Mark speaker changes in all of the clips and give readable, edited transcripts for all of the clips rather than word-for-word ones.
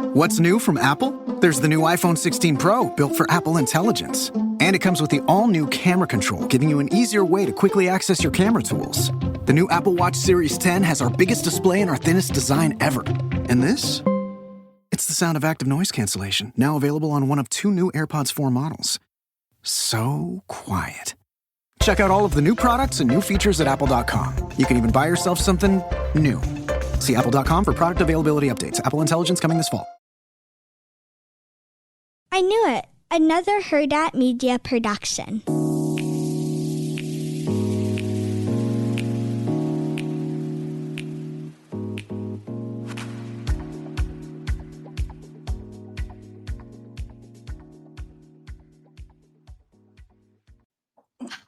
Speaker 1: What's new from Apple? There's the new iPhone 16 Pro, built for Apple Intelligence. And it comes with the all-new camera control, giving you an easier way to quickly access your camera tools. The new Apple Watch Series 10 has our biggest display and our thinnest design ever. And this? It's the sound of active noise cancellation, now available on one of 2 new AirPods 4 models. So quiet. Check out all of the new products and new features at apple.com. You can even buy yourself something new. See apple.com for product availability updates. Apple Intelligence coming this fall.
Speaker 2: I knew it. Another Heard At Media production.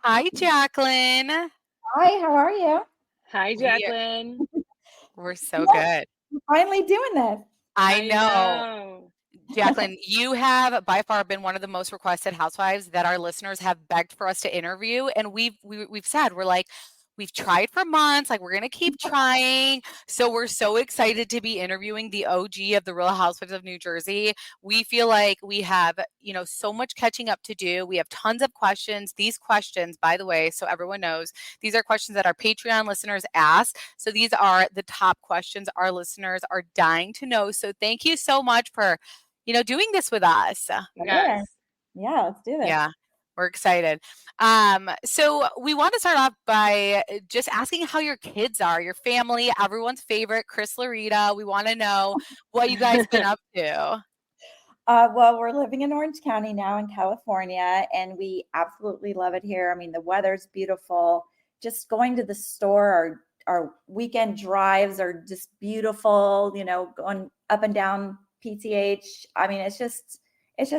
Speaker 3: Hi, Jacqueline.
Speaker 4: Hi, how are you?
Speaker 5: Hi, Jacqueline.
Speaker 3: We're so good.
Speaker 4: We're finally doing this.
Speaker 3: I know. Jacqueline, you have by far been one of the most requested housewives that our listeners have begged for us to interview. And we've said, we're like, we've tried for months, like we're going to keep trying. So we're so excited to be interviewing the OG of the Real Housewives of New Jersey. We feel like we have, so much catching up to do. We have tons of questions. These questions, by the way, so everyone knows, these are questions that our Patreon listeners ask. So these are the top questions our listeners are dying to know. So thank you so much for, doing this with us.
Speaker 4: Yes. Yeah, let's do this.
Speaker 3: Yeah. We're excited. So we want to start off by just asking how your kids are, your family, everyone's favorite, Chris Laurita. We want to know what you guys been up to.
Speaker 4: Well, we're living in Orange County now in California, and we absolutely love it here. I mean, the weather's beautiful. Just going to the store, our weekend drives are just beautiful, going up and down PTH. I mean, it's just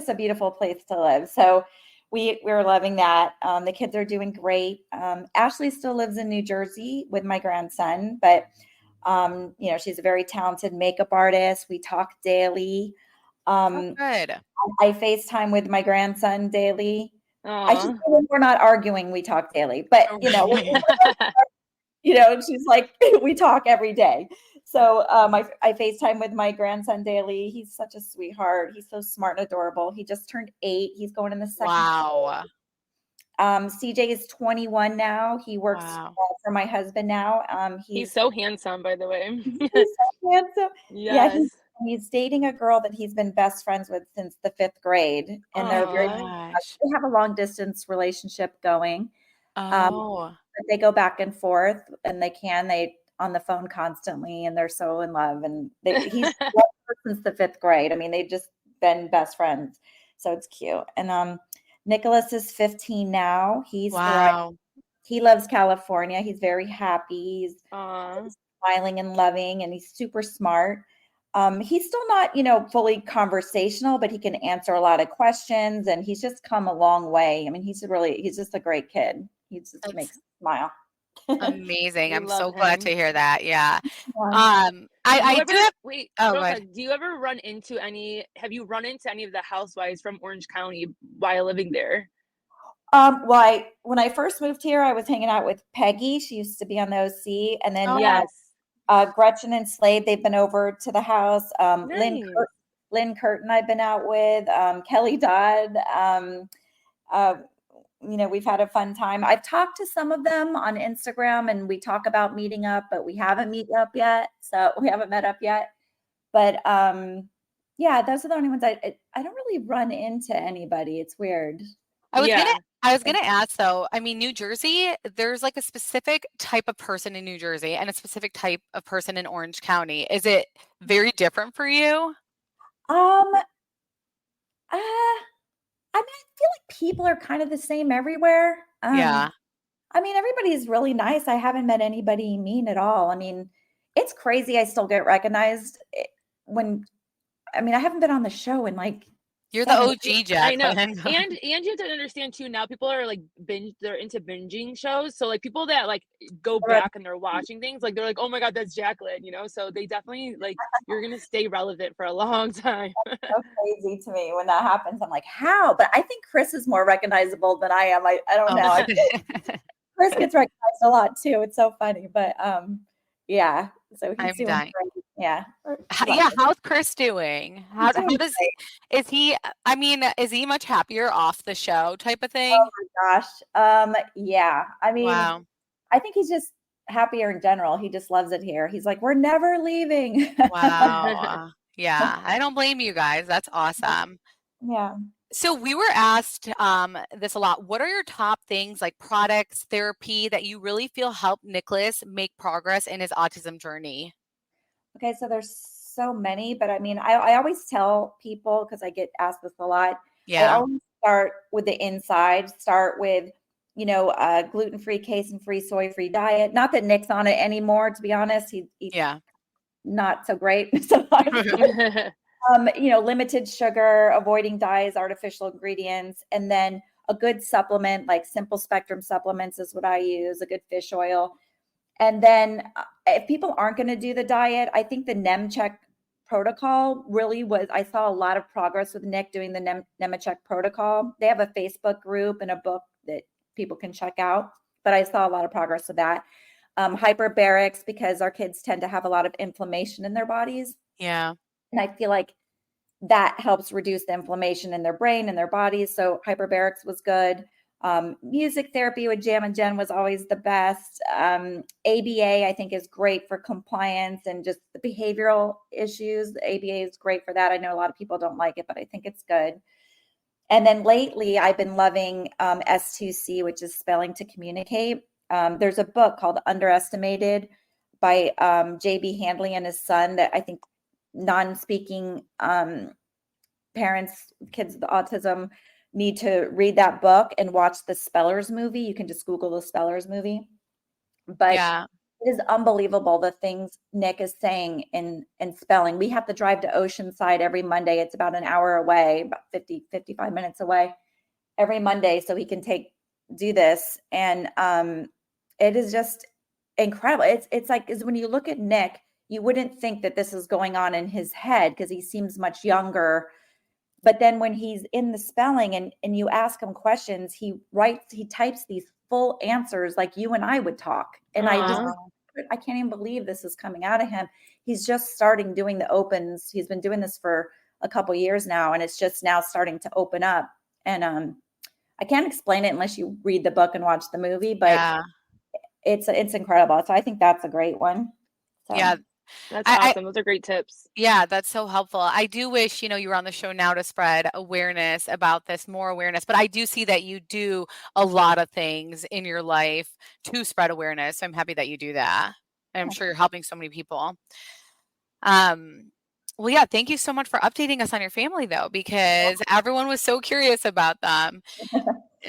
Speaker 4: a beautiful place to live. So we're loving that. The kids are doing great. Ashley still lives in New Jersey with my grandson, but she's a very talented makeup artist. We talk daily.
Speaker 3: Good.
Speaker 4: I FaceTime with my grandson daily. I should say when we're not arguing, we talk daily, but she's like, we talk every day. So I FaceTime with my grandson daily. He's such a sweetheart. He's so smart and adorable. He just turned 8. He's going in the second
Speaker 3: Wow.
Speaker 4: grade. CJ is 21 now. He works for my husband now.
Speaker 5: He's so handsome, by the way.
Speaker 4: He's so handsome.
Speaker 5: Yes.
Speaker 4: Yeah, he's dating a girl that he's been best friends with since the 5th grade. And they have a long distance relationship going. But they go back and forth, and they on the phone constantly, and they're so in love. And he's loved her since the 5th grade. I mean, they've just been best friends. So it's cute. And Nicholas is 15 now. He's he loves California. He's very happy. He's smiling and loving, and he's super smart. He's still not, fully conversational, but he can answer a lot of questions, and he's just come a long way. I mean, he's just a great kid. He just makes me smile.
Speaker 3: Amazing. I'm so glad to hear that. Yeah.
Speaker 5: Do you ever run into have you run into any of the housewives from Orange County while living there?
Speaker 4: Well, when I first moved here, I was hanging out with Peggy. She used to be on the OC. And then Gretchen and Slade, they've been over to the house.
Speaker 5: Nice.
Speaker 4: Lynn Curtin I've been out with. Kelly Dodd. We've had a fun time. I've talked to some of them on Instagram, and we talk about meeting up, but we haven't met up yet. But those are the only ones. I don't really run into anybody. It's weird.
Speaker 3: I was gonna ask though. I mean, New Jersey, there's like a specific type of person in New Jersey and a specific type of person in Orange County. Is it very different for you?
Speaker 4: I mean, I feel like people are kind of the same everywhere.
Speaker 3: Yeah.
Speaker 4: I mean, everybody's really nice. I haven't met anybody mean at all. I mean, it's crazy. I still get recognized I haven't been on the show in like.
Speaker 3: You're the OG, Jacqueline.
Speaker 5: I know. And you have to understand too, now people are like they're into binging shows. So like people that like go back and they're watching things, like they're like, oh my God, that's Jacqueline, so they definitely like, you're going to stay relevant for a long time.
Speaker 4: That's so crazy to me when that happens. I'm like, how? But I think Chris is more recognizable than I am. I don't know. Chris gets recognized a lot too. It's so funny, but so he's doing great. Yeah.
Speaker 3: Yeah, how's Chris doing? Is he, I mean, is he much happier off the show type of
Speaker 4: Oh
Speaker 3: thing?
Speaker 4: my gosh. Yeah. I mean,
Speaker 3: Wow.
Speaker 4: I think he's just happier in general. He just loves it here. He's like, we're never leaving.
Speaker 3: Wow. Yeah, I don't blame you guys. That's awesome.
Speaker 4: Yeah.
Speaker 3: So we were asked this a lot. What are your top things like products, therapy that you really feel help Nicholas make progress in his autism journey?
Speaker 4: Okay, so there's so many, but I mean, I always tell people, because I get asked this a lot, I
Speaker 3: Yeah.
Speaker 4: always start with the inside, start with, gluten-free, casein-free, soy-free diet. Not that Nick's on it anymore, to be honest. He's
Speaker 3: Yeah.
Speaker 4: not so great sometimes. Limited sugar, avoiding dyes, artificial ingredients, and then a good supplement, like simple spectrum supplements is what I use, a good fish oil. And then if people aren't going to do the diet, I think the NEMcheck protocol really was, I saw a lot of progress with Nick doing the NEMcheck protocol. They have a Facebook group and a book that people can check out, but I saw a lot of progress with that. Hyperbarics, because our kids tend to have a lot of inflammation in their bodies.
Speaker 3: Yeah.
Speaker 4: And I feel like that helps reduce the inflammation in their brain and their bodies. So hyperbarics was good. Music therapy with Jam and Jen was always the best. ABA, I think, is great for compliance and just the behavioral issues. The ABA is great for that. I know a lot of people don't like it, but I think it's good. And then lately, I've been loving S2C, which is spelling to communicate. There's a book called Underestimated by J.B. Handley and his son that I think non-speaking parents, kids with autism, need to read that book and watch the Spellers movie. You can just Google the Spellers movie. But
Speaker 3: Yeah.
Speaker 4: it is unbelievable the things Nick is saying in spelling. We have to drive to Oceanside every Monday. It's about an hour away, about 55 minutes away every Monday. So he can do this. And it is just incredible. It's like, is when you look at Nick, you wouldn't think that this is going on in his head because he seems much younger. But then when he's in the spelling and you ask him questions, he types these full answers like you and I would talk. And I can't even believe this is coming out of him. He's just starting doing the opens. He's been doing this for a couple years now, and it's just now starting to open up. And I can't explain it unless you read the book and watch the movie, but it's incredible. So I think that's a great one. So.
Speaker 3: Yeah.
Speaker 5: That's awesome. Those are great tips.
Speaker 3: Yeah, that's so helpful. I do wish, you were on the show now to spread awareness about this, more awareness, but I do see that you do a lot of things in your life to spread awareness. So I'm happy that you do that. And I'm sure you're helping so many people. Well, yeah, thank you so much for updating us on your family though, because everyone was so curious about them.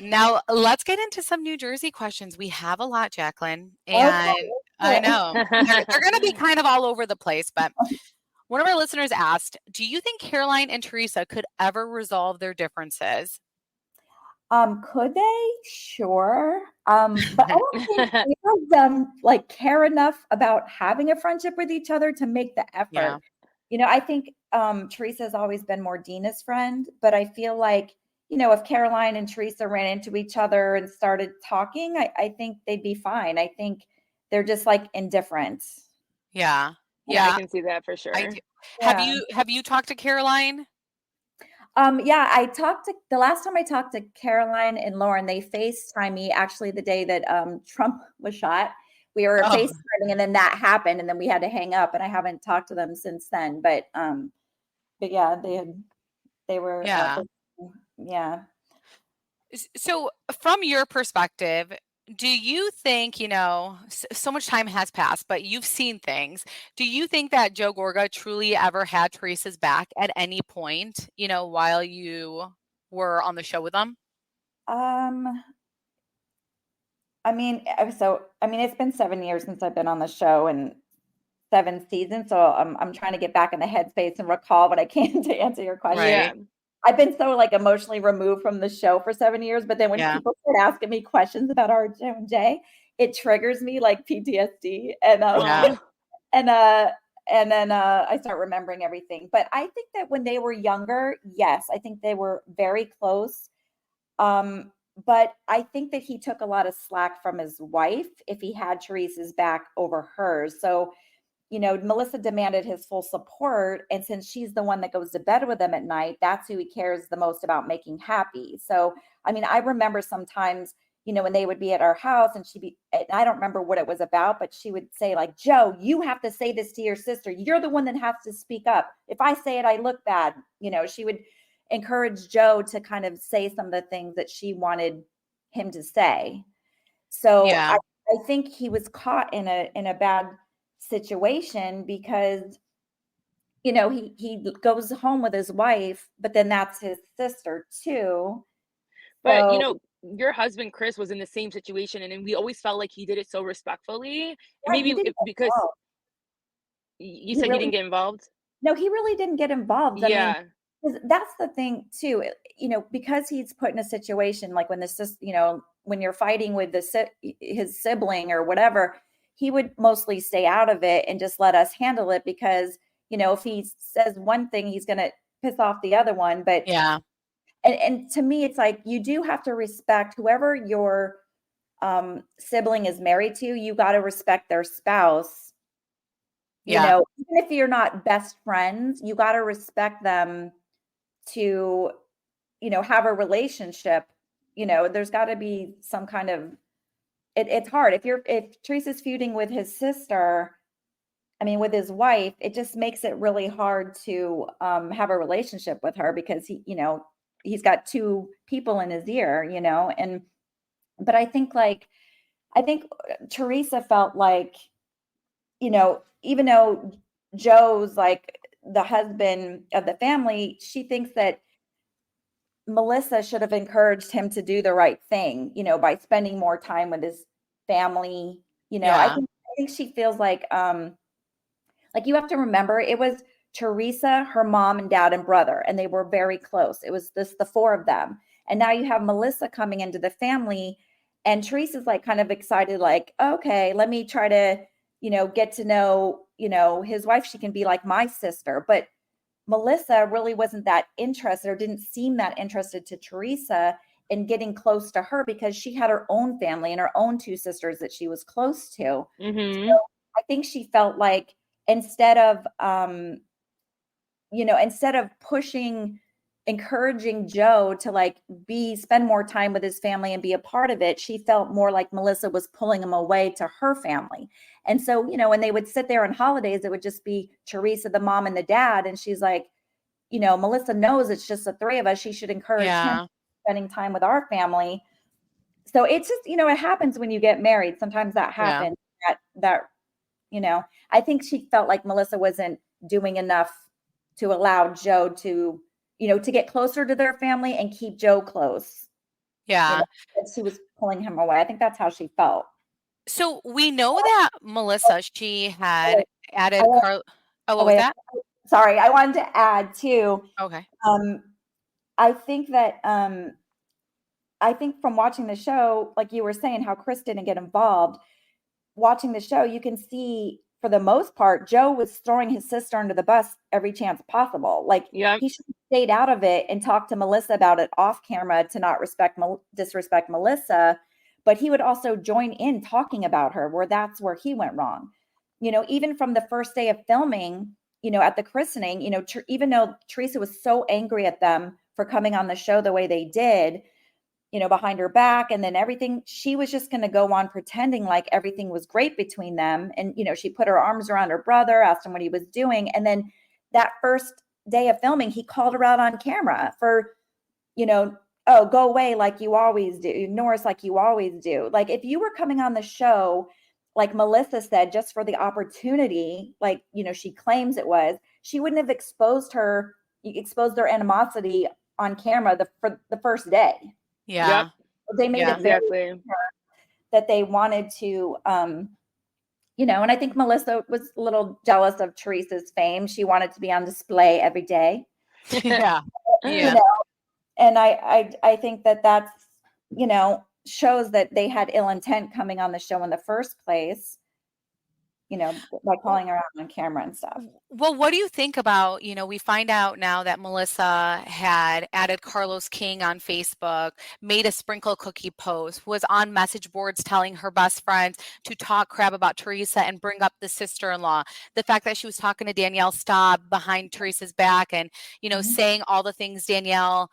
Speaker 3: Now let's get into some New Jersey questions. We have a lot, Jacqueline, and I know they're going to be kind of all over the place, but one of our listeners asked, do you think Caroline and Teresa could ever resolve their differences?
Speaker 4: Could they? Sure. But I don't think any of them care enough about having a friendship with each other to make the effort.
Speaker 3: Yeah.
Speaker 4: I think Teresa has always been more Dina's friend, but I feel like, if Caroline and Teresa ran into each other and started talking, I think they'd be fine. I think they're just indifferent.
Speaker 3: Yeah.
Speaker 5: Yeah, I can see that for sure.
Speaker 3: Yeah. Have you talked to Caroline?
Speaker 4: Yeah, the last time I talked to Caroline and Lauren, they FaceTimed me actually the day that Trump was shot. We were FaceTiming and then that happened and then we had to hang up and I haven't talked to them since then. But yeah, they were yeah.
Speaker 3: So from your perspective, do you think, so much time has passed, but you've seen things. Do you think that Joe Gorga truly ever had Teresa's back at any point, while you were on the show with them?
Speaker 4: It's been 7 years since I've been on the show and 7 seasons. So I'm trying to get back in the headspace and recall what I can to answer your question.
Speaker 3: Right.
Speaker 5: Yeah.
Speaker 4: I've been so emotionally removed from the show for 7 years, but then when people start asking me questions about our J, it triggers me like PTSD, and then I start remembering everything. But I think that when they were younger, yes, I think they were very close. But I think that he took a lot of slack from his wife if he had Teresa's back over hers. So, Melissa demanded his full support. And since she's the one that goes to bed with him at night, that's who he cares the most about making happy. So, I mean, I remember sometimes, when they would be at our house and and I don't remember what it was about, but she would say like, Joe, you have to say this to your sister. You're the one that has to speak up. If I say it, I look bad. She would encourage Joe to kind of say some of the things that she wanted him to say. So
Speaker 3: Yeah.
Speaker 4: I think he was caught in a bad situation because, he goes home with his wife, but then that's his sister too.
Speaker 5: But
Speaker 4: So,
Speaker 5: your husband Chris was in the same situation, and we always felt like he did it so respectfully. And
Speaker 4: right,
Speaker 5: maybe because you said he didn't get involved.
Speaker 4: No, he really didn't get involved.
Speaker 5: Yeah.
Speaker 4: I mean, 'cause that's the thing too. Because he's put in a situation like when when you're fighting with his sibling or whatever, he would mostly stay out of it and just let us handle it because if he says one thing, he's going to piss off the other one. But
Speaker 3: Yeah.
Speaker 4: And to me, it's like you do have to respect whoever your sibling is married to. You got to respect their spouse.
Speaker 3: Yeah.
Speaker 4: Even if you're not best friends, you got to respect them to, have a relationship. There's got to be some kind of. It's hard if Teresa's feuding with his sister. I mean, with his wife, it just makes it really hard to have a relationship with her because he's got two people in his ear, but I think Teresa felt like, even though Joe's like the husband of the family, she thinks that Melissa should have encouraged him to do the right thing, by spending more time with his family.
Speaker 3: Yeah.
Speaker 4: I think she feels like you have to remember it was Teresa, her mom and dad and brother, and they were very close. It was the four of them. And now you have Melissa coming into the family and Teresa's like kind of excited, like, okay, let me try to, get to know, his wife. She can be like my sister. But Melissa really wasn't that interested or didn't seem that interested to Teresa in getting close to her because she had her own family and her own two sisters that she was close to.
Speaker 5: Mm-hmm.
Speaker 4: So I think she felt like instead of encouraging Joe to like spend more time with his family and be a part of it, she felt more like Melissa was pulling him away to her family. And so, when they would sit there on holidays, it would just be Teresa, the mom and the dad. And she's like, Melissa knows it's just the three of us. She should encourage him spending time with our family. So it's just, it happens when you get married. Sometimes that happens that I think she felt like Melissa wasn't doing enough to allow Joe to, to get closer to their family and keep Joe close.
Speaker 3: Yeah.
Speaker 4: She was pulling him away. I think that's how she felt.
Speaker 3: So we know that Melissa, she had added Carl. Oh, what was that?
Speaker 4: Sorry, I wanted to add too.
Speaker 3: Okay.
Speaker 4: I think that I think from watching the show, like you were saying, how Chris didn't get involved. Watching the show, you can see for the most part, Joe was throwing his sister under the bus every chance possible. Like he should have stayed out of it and talked to Melissa about it off camera to not disrespect Melissa. But he would also join in talking about her that's where he went wrong. Even from the first day of filming, at the christening, even though Teresa was so angry at them for coming on the show the way they did, behind her back and then everything, she was just going to go on pretending like everything was great between them. And, she put her arms around her brother, asked him what he was doing. And then that first day of filming, he called her out on camera for, oh, go away like you always do. Ignore us like you always do. Like if you were coming on the show, like Melissa said, just for the opportunity, like, she claims it was, she wouldn't have exposed their animosity on camera for the first day.
Speaker 3: Yeah.
Speaker 4: They made it very clear that they wanted to, and I think Melissa was a little jealous of Teresa's fame. She wanted to be on display every day.
Speaker 3: Yeah. Yeah.
Speaker 4: And I think that's, shows that they had ill intent coming on the show in the first place. by calling her out on camera and stuff.
Speaker 3: Well, what do you think about, we find out now that Melissa had added Carlos King on Facebook, made a sprinkle cookie post, was on message boards telling her best friends to talk crap about Teresa and bring up the sister-in-law. The fact that she was talking to Danielle Staub behind Teresa's back and, saying all the things Danielle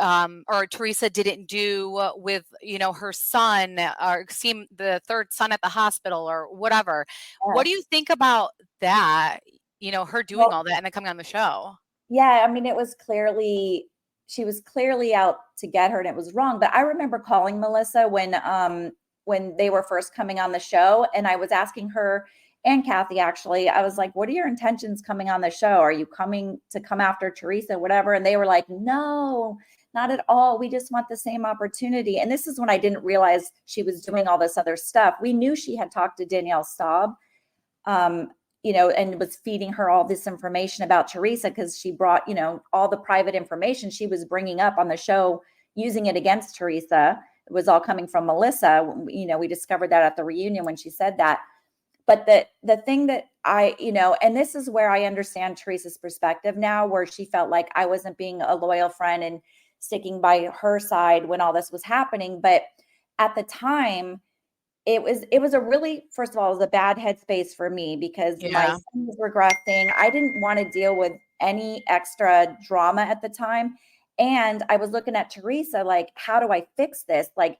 Speaker 3: or Teresa didn't do with, her son or seeing the third son at the hospital or whatever. What do you think about that? Her doing all that and then coming on the show.
Speaker 4: Yeah. I mean, she was clearly out to get her and it was wrong. But I remember calling Melissa when they were first coming on the show, and I was asking her and Kathy, actually, I was like, what are your intentions coming on the show? Are you coming to come after Teresa, whatever? And they were like, no, not at all. We just want the same opportunity. And this is when I didn't realize she was doing all this other stuff. We knew she had talked to Danielle Staub, and was feeding her all this information about Teresa because she brought, all the private information she was bringing up on the show, using it against Teresa. It was all coming from Melissa. We discovered that at the reunion when she said that. But the thing that and this is where I understand Teresa's perspective now, where she felt like I wasn't being a loyal friend and sticking by her side when all this was happening. But at the time, it was a really, first of all, it was a bad headspace for me because my son was regressing. I didn't want to deal with any extra drama at the time. And I was looking at Teresa, like, how do I fix this? Like,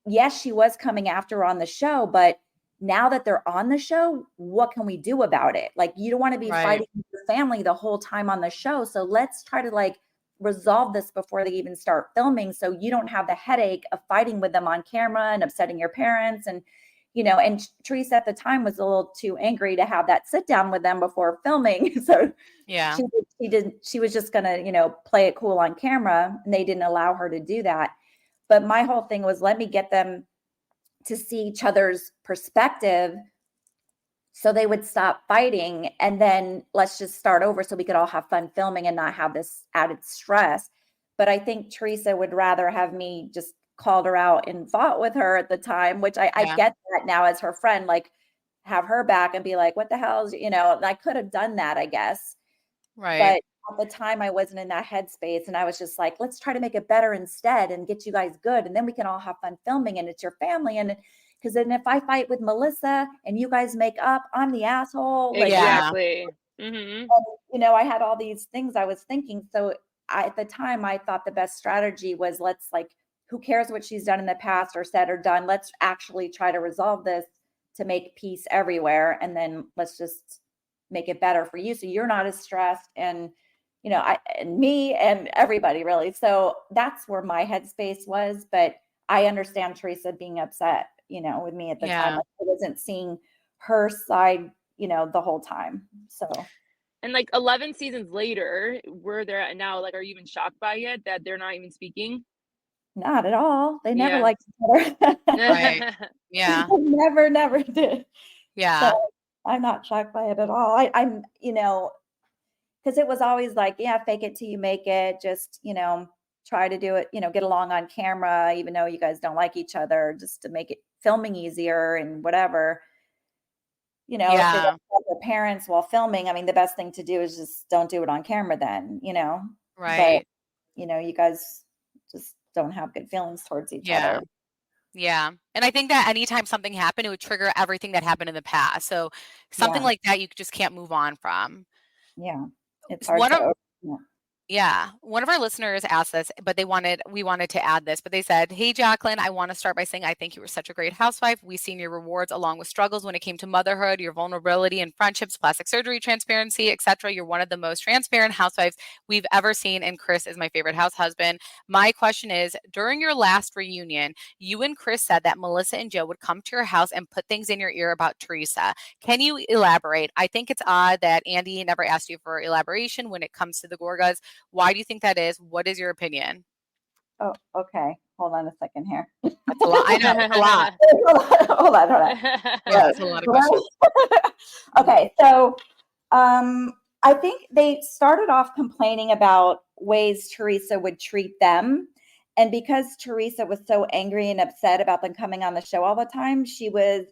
Speaker 4: yes, she was coming after her on the show, but now that they're on the show, what can we do about it? Like, you don't want to be fighting with your family the whole time on the show. So let's try to resolve this before they even start filming. So you don't have the headache of fighting with them on camera and upsetting your parents. And, and Teresa at the time was a little too angry to have that sit down with them before filming. So
Speaker 3: yeah,
Speaker 4: she was just going to, play it cool on camera, and they didn't allow her to do that. But my whole thing was, let me get them to see each other's perspective so they would stop fighting, and then let's just start over so we could all have fun filming and not have this added stress. But I think Teresa would rather have me just called her out and fought with her at the time, which I get that now as her friend, like, have her back and be like, what the hell is, and I could have done that, I guess.
Speaker 3: Right.
Speaker 4: But at the time I wasn't in that headspace, and I was just like, let's try to make it better instead and get you guys good. And then we can all have fun filming, and it's your family. And because then if I fight with Melissa and you guys make up, I'm the asshole.
Speaker 5: Exactly. Mm-hmm.
Speaker 4: And, I had all these things I was thinking. So at the time, I thought the best strategy was, who cares what she's done in the past or said or done? Let's actually try to resolve this to make peace everywhere. And then let's just make it better for you, so you're not as stressed, and and me and everybody, really. So that's where my headspace was. But I understand Teresa being upset, with me at the time. I wasn't seeing her side, the whole time. So,
Speaker 5: and 11 seasons later, where they're at now, are you even shocked by it that they're not even speaking?
Speaker 4: Not at all. They never liked each other.
Speaker 3: Right. Yeah.
Speaker 4: Never did.
Speaker 3: Yeah.
Speaker 4: So I'm not shocked by it at all. I'm, because it was always fake it till you make it. Just, try to do it, get along on camera, even though you guys don't like each other, just to make it filming easier and whatever. If they don't have their parents while filming, I mean, the best thing to do is just don't do it on camera then,
Speaker 3: Right.
Speaker 4: But, you guys just don't have good feelings towards each other.
Speaker 3: Yeah. And I think that anytime something happened, it would trigger everything that happened in the past. So something like that, you just can't move on from.
Speaker 4: Yeah. It's hard
Speaker 3: One of our listeners asked this, but we wanted to add this, but they said, hey, Jacqueline, I want to start by saying I think you were such a great housewife. We've seen your rewards along with struggles when it came to motherhood, your vulnerability and friendships, plastic surgery, transparency, etc. You're one of the most transparent housewives we've ever seen, and Chris is my favorite house husband. My question is, during your last reunion, you and Chris said that Melissa and Joe would come to your house and put things in your ear about Teresa. Can you elaborate? I think it's odd that Andy never asked you for elaboration when it comes to the Gorgas. Why do you think that is? What is your opinion?
Speaker 4: Oh, okay. Hold on a second here.
Speaker 3: That's a lot. I know, it's a lot.
Speaker 4: hold on.
Speaker 3: Yeah, that's a lot of questions.
Speaker 4: Okay, so I think they started off complaining about ways Teresa would treat them. And because Teresa was so angry and upset about them coming on the show all the time, she was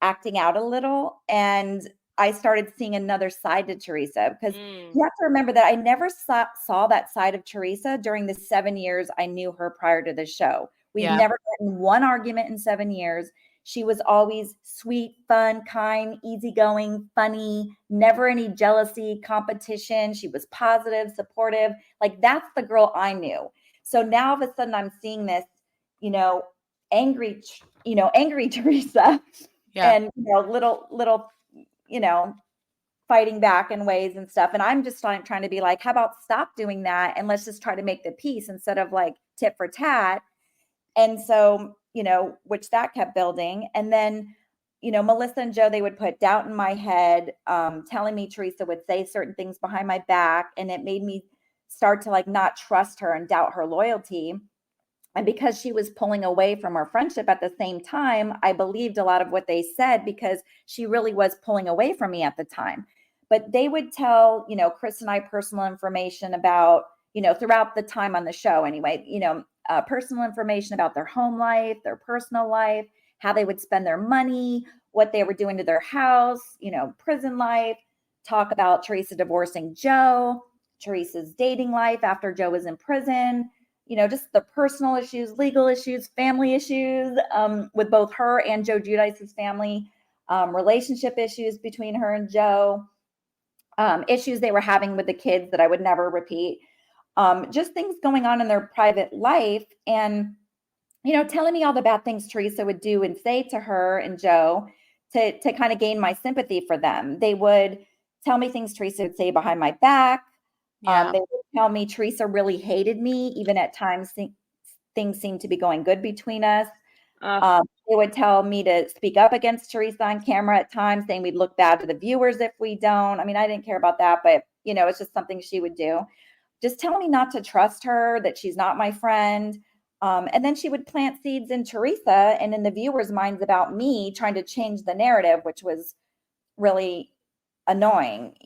Speaker 4: acting out a little. And I started seeing another side to Teresa, because you have to remember that I never saw that side of Teresa during the 7 years I knew her prior to the show. We've never gotten one argument in 7 years. She was always sweet, fun, kind, easygoing, funny, never any jealousy, competition. She was positive, supportive. Like, that's the girl I knew. So now all of a sudden I'm seeing this, angry Teresa, and, little, fighting back in ways and stuff. And I'm just trying to be like, how about stop doing that? And let's just try to make the peace instead of like tit for tat. And so, which that kept building. And then, Melissa and Joe, they would put doubt in my head, telling me Teresa would say certain things behind my back. And it made me start to like not trust her and doubt her loyalty. And because she was pulling away from our friendship at the same time, I believed a lot of what they said, because she really was pulling away from me at the time. But they would tell, Chris and I personal information about, throughout the time on the show anyway, personal information about their home life, their personal life, how they would spend their money, what they were doing to their house, prison life, talk about Teresa divorcing Joe, Teresa's dating life after Joe was in prison, just the personal issues, legal issues, family issues with both her and Joe Giudice's family, relationship issues between her and Joe, issues they were having with the kids that I would never repeat. Just things going on in their private life, and, telling me all the bad things Teresa would do and say to her and Joe to kind of gain my sympathy for them. They would tell me things Teresa would say behind my back. They would tell me Teresa really hated me, even at times things seemed to be going good between us. They would tell me to speak up against Teresa on camera at times, saying we'd look bad to the viewers if we don't. I mean, I didn't care about that, but, it's just something she would do. Just tell me not to trust her, that she's not my friend. And then she would plant seeds in Teresa and in the viewers' minds about me, trying to change the narrative, which was really annoying,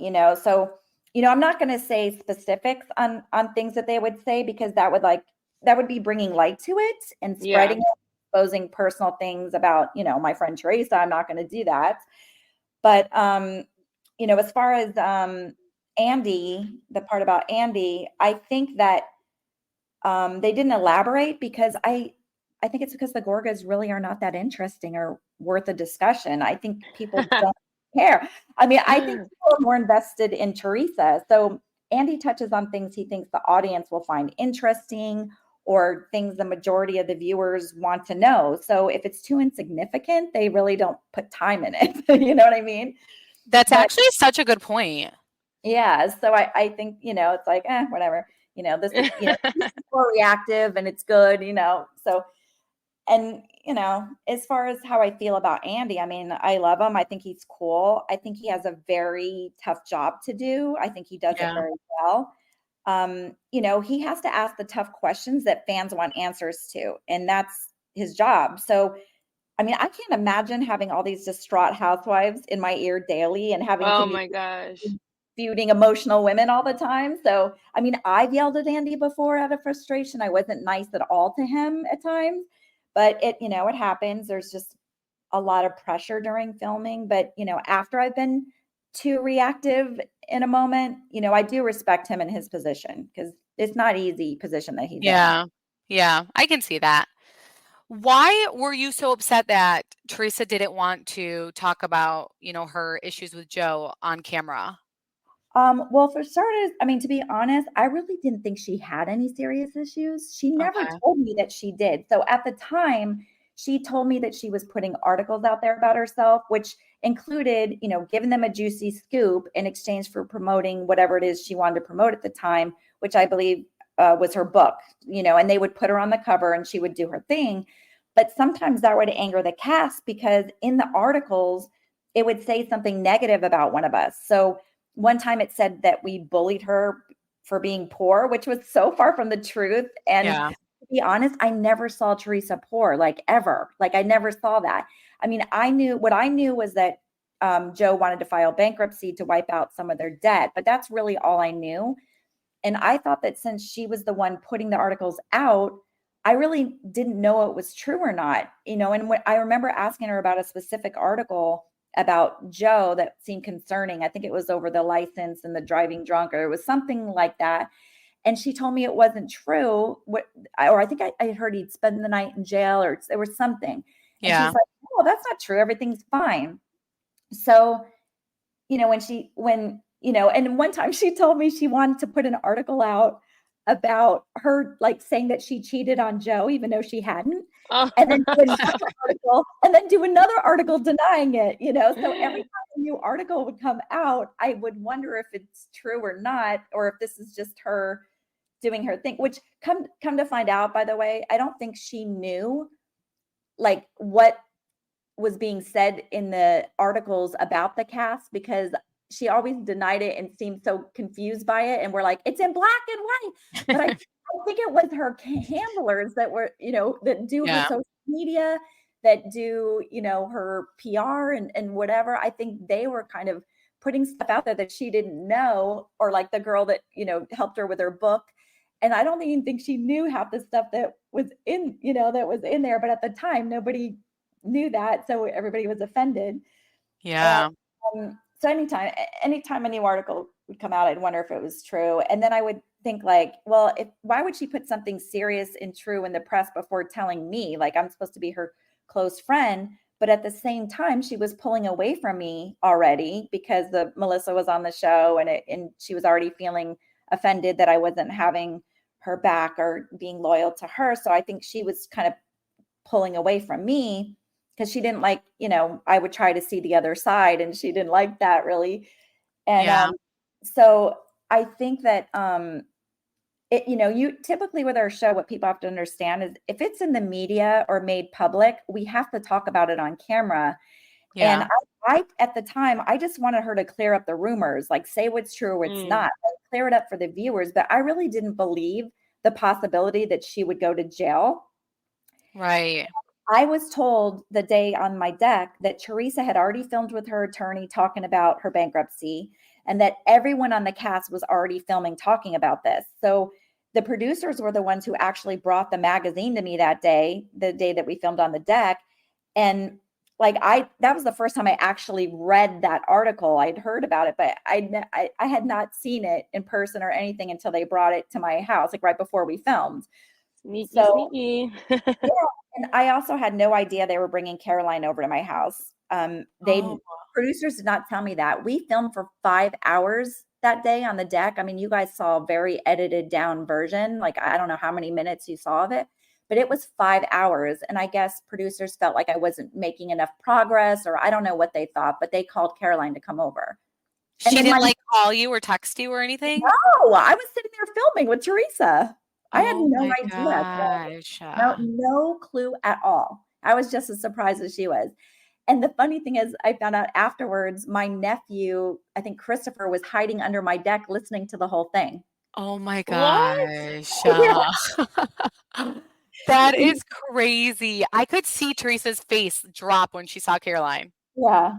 Speaker 4: So, I'm not going to say specifics on things that they would say, because that would be bringing light to it and spreading it, exposing personal things about, my friend Teresa. I'm not going to do that. But, as far as Andy, the part about Andy, I think that they didn't elaborate, because I think it's because the Gorgas really are not that interesting or worth a discussion. I think people don't care. I mean, I think people are more invested in Teresa. So Andy touches on things he thinks the audience will find interesting, or things the majority of the viewers want to know. So if it's too insignificant, they really don't put time in it. You know what I mean?
Speaker 3: That's actually such a good point.
Speaker 4: Yeah. So I think, it's like, whatever, this is, this is more reactive and it's good, so, and, as far as how I feel about Andy, I mean, I love him. I think he's cool. I think he has a very tough job to do. I think he does it very well. He has to ask the tough questions that fans want answers to, and that's his job. So, I mean, I can't imagine having all these distraught housewives in my ear daily and having
Speaker 5: oh my gosh,
Speaker 4: feuding emotional women all the time. So, I mean, I've yelled at Andy before out of frustration. I wasn't nice at all to him at times, but it happens. There's just a lot of pressure during filming. But, after I've been too reactive in a moment, I do respect him in his position, because it's not easy position that he's in.
Speaker 3: Yeah, I can see that. Why were you so upset that Teresa didn't want to talk about, her issues with Joe on camera?
Speaker 4: Well, for starters, I mean, to be honest, I really didn't think she had any serious issues. She never told me that she did. So at the time, she told me that she was putting articles out there about herself, which included, giving them a juicy scoop in exchange for promoting whatever it is she wanted to promote at the time, which I believe was her book, and they would put her on the cover and she would do her thing. But sometimes that would anger the cast, because in the articles, it would say something negative about one of us. So one time it said that we bullied her for being poor, which was so far from the truth. And to be honest, I never saw Teresa poor, like ever. Like I never saw that. I mean, what I knew was that Joe wanted to file bankruptcy to wipe out some of their debt, but that's really all I knew. And I thought that since she was the one putting the articles out, I really didn't know it was true or not, and when I remember asking her about a specific article about Joe that seemed concerning. I think it was over the license and the driving drunk, or it was something like that. And she told me it wasn't true. Or I think I had heard he'd spend the night in jail, or there was something. And she's like, "Oh, that's not true. Everything's fine." So, and one time she told me she wanted to put an article out about her like saying that she cheated on Joe, even though she hadn't. And then do another article denying it, So every time a new article would come out, I would wonder if it's true or not, or if this is just her doing her thing, which come to find out, by the way, I don't think she knew like what was being said in the articles about the cast, because she always denied it and seemed so confused by it. And we're like, it's in black and white. But I think it was her handlers that were, that do her social media, that do, her PR and whatever. I think they were kind of putting stuff out there that she didn't know, or like the girl that, helped her with her book. And I don't even think she knew half the stuff that was in, that was in there. But at the time, nobody knew that. So everybody was offended.
Speaker 3: Yeah.
Speaker 4: So anytime a new article would come out, I'd wonder if it was true. And then I would think like, well, why would she put something serious and true in the press before telling me? Like, I'm supposed to be her close friend. But at the same time, she was pulling away from me already because Melissa was on the show, and she was already feeling offended that I wasn't having her back or being loyal to her. So I think she was kind of pulling away from me because she didn't like, I would try to see the other side, and she didn't like that really. And so I think that you typically with our show, what people have to understand is if it's in the media or made public, we have to talk about it on camera. Yeah. And I at the time, I just wanted her to clear up the rumors, like say what's true or what's not, like, clear it up for the viewers. But I really didn't believe the possibility that she would go to jail.
Speaker 3: Right.
Speaker 4: I was told the day on my deck that Teresa had already filmed with her attorney talking about her bankruptcy, and that everyone on the cast was already filming talking about this. So the producers were the ones who actually brought the magazine to me that day, the day that we filmed on the deck. And like that was the first time I actually read that article. I'd heard about it, but I had not seen it in person or anything until they brought it to my house, like right before we filmed.
Speaker 5: Sneaky.
Speaker 4: Yeah, and I also had no idea they were bringing Caroline over to my house. Producers did not tell me that. We filmed for 5 hours that day on the deck. I mean, you guys saw a very edited down version. Like, I don't know how many minutes you saw of it, but it was 5 hours. And I guess producers felt like I wasn't making enough progress, or I don't know what they thought, but they called Caroline to come over.
Speaker 3: She didn't call you or text you or anything?
Speaker 4: No, I was sitting there filming with Teresa. I had no idea. No clue at all. I was just as surprised as she was. And the funny thing is, I found out afterwards, my nephew, I think Christopher, was hiding under my deck listening to the whole thing.
Speaker 3: Oh my gosh. That is crazy. I could see Teresa's face drop when she saw Caroline.
Speaker 4: Yeah.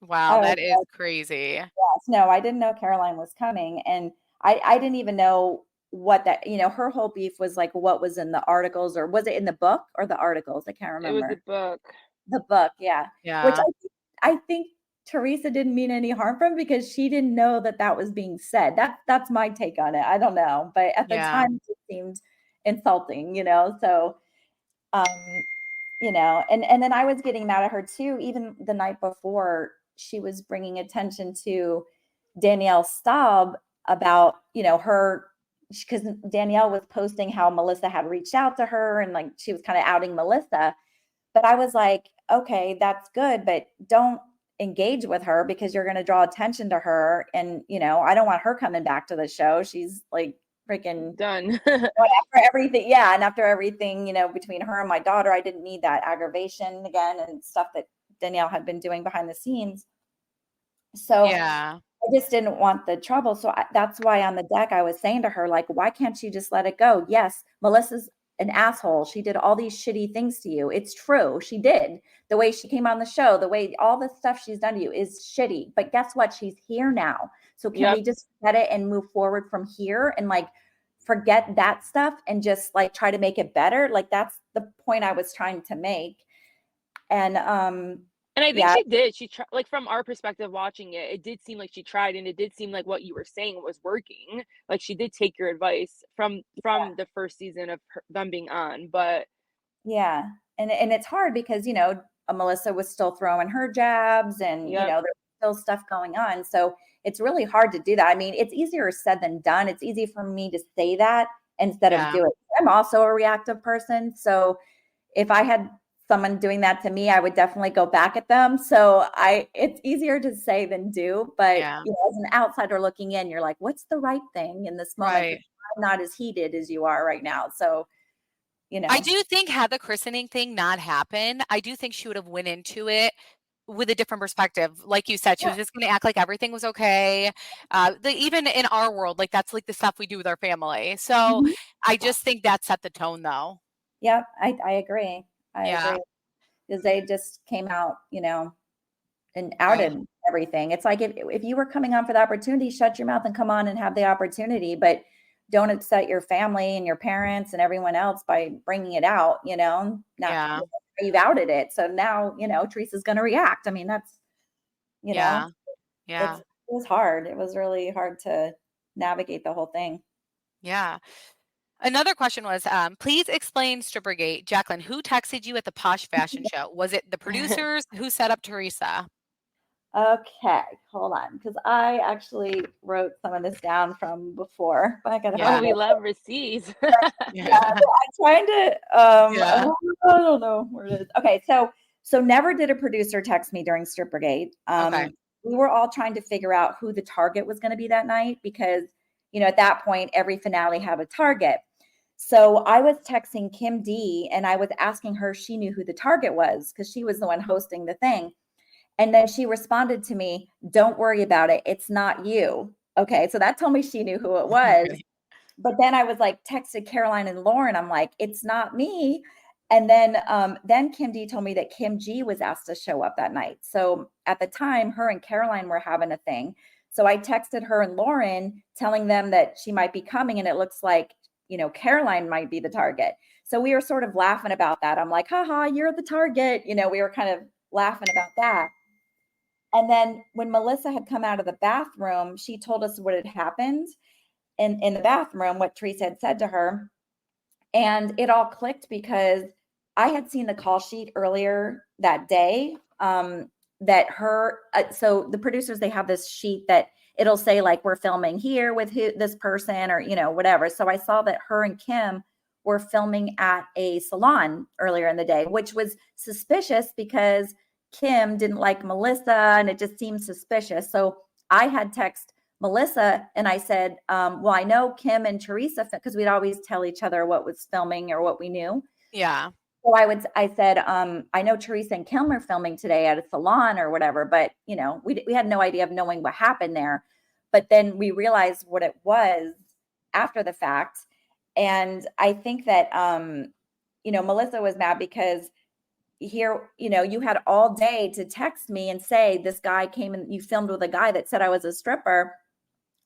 Speaker 3: Wow, that is crazy.
Speaker 4: Yes. No, I didn't know Caroline was coming. And I didn't even know what that, her whole beef was like, what was in the articles, or was it in the book or the articles? I can't remember.
Speaker 5: It was the book.
Speaker 4: The book, yeah.
Speaker 3: Yeah.
Speaker 4: Which I think Teresa didn't mean any harm from, because she didn't know that was being said. That's my take on it. I don't know, but at the time it seemed insulting, So, and then I was getting mad at her too. Even the night before, she was bringing attention to Danielle Staub about, her, because Danielle was posting how Melissa had reached out to her, and like she was kind of outing Melissa. But I was like, okay, that's good, but don't engage with her, because you're going to draw attention to her. And, I don't want her coming back to the show. She's like freaking
Speaker 5: done
Speaker 4: after everything. Yeah. And after everything, between her and my daughter, I didn't need that aggravation again and stuff that Danielle had been doing behind the scenes. So yeah. I just didn't want the trouble. So that's why on the deck, I was saying to her, like, why can't you just let it go? Yes, Melissa's an asshole. She did all these shitty things to you. It's true. She did. The way she came on the show, the way all the stuff she's done to you is shitty. But guess what? She's here now. So can we just get it and move forward from here and like forget that stuff and just like try to make it better. Like that's the point I was trying to make. And
Speaker 5: I think she did. She tried, like from our perspective watching it, it did seem like she tried, and it did seem like what you were saying was working. Like she did take your advice from the first season of them being on. But
Speaker 4: yeah, and it's hard because Melissa was still throwing her jabs, and there's still stuff going on. So it's really hard to do that. I mean, it's easier said than done. It's easy for me to say that instead of do it. I'm also a reactive person, so if I had someone doing that to me, I would definitely go back at them. So it's easier to say than do. But as an outsider looking in, you're like, what's the right thing in this moment?
Speaker 3: Right.
Speaker 4: I'm not as heated as you are right now. So,
Speaker 3: I do think had the christening thing not happened, I do think she would have went into it with a different perspective. Like you said, she was just going to act like everything was okay. Even in our world, like that's like the stuff we do with our family. So I just think that set the tone though.
Speaker 4: Yeah, I agree. I agree. Because they just came out, and outed everything. It's like if you were coming on for the opportunity, shut your mouth and come on and have the opportunity, but don't upset your family and your parents and everyone else by bringing it out, you've outed it. So now, Teresa's going to react. I mean, that's, it was hard. It was really hard to navigate the whole thing.
Speaker 3: Yeah. Another question was, please explain Strippergate. Jacqueline, who texted you at the Posh Fashion Show? Was it the producers? Who set up Teresa?
Speaker 4: Okay, hold on, because I actually wrote some of this down from before. But I gotta
Speaker 5: we love receipts.
Speaker 4: I'm trying to. I don't know where it is. Okay, so never did a producer text me during Strippergate.
Speaker 3: Okay.
Speaker 4: We were all trying to figure out who the target was going to be that night because at that point every finale had a target. So I was texting Kim D and I was asking her if she knew who the target was because she was the one hosting the thing. And then she responded to me, "Don't worry about it. It's not you." Okay. So that told me she knew who it was. But then I was like, texted Caroline and Lauren. I'm like, "It's not me." And then Kim D told me that Kim G was asked to show up that night. So at the time, her and Caroline were having a thing. So I texted her and Lauren telling them that she might be coming. And it looks like, Caroline might be the target. So we were sort of laughing about that. I'm like, haha, you're the target. We were kind of laughing about that. And then when Melissa had come out of the bathroom, she told us what had happened in the bathroom, what Teresa had said to her. And it all clicked because I had seen the call sheet earlier that day that so the producers, they have this sheet that it'll say like, we're filming here with this person or, whatever. So I saw that her and Kim were filming at a salon earlier in the day, which was suspicious because Kim didn't like Melissa and it just seemed suspicious. So I had text Melissa and I said, well, I know Kim and Teresa, because we'd always tell each other what was filming or what we knew.
Speaker 3: Yeah.
Speaker 4: So I said, I know Teresa and Kim are filming today at a salon or whatever, but we had no idea of knowing what happened there. But then we realized what it was after the fact. And I think that, Melissa was mad because here, you had all day to text me and say, this guy came and you filmed with a guy that said I was a stripper.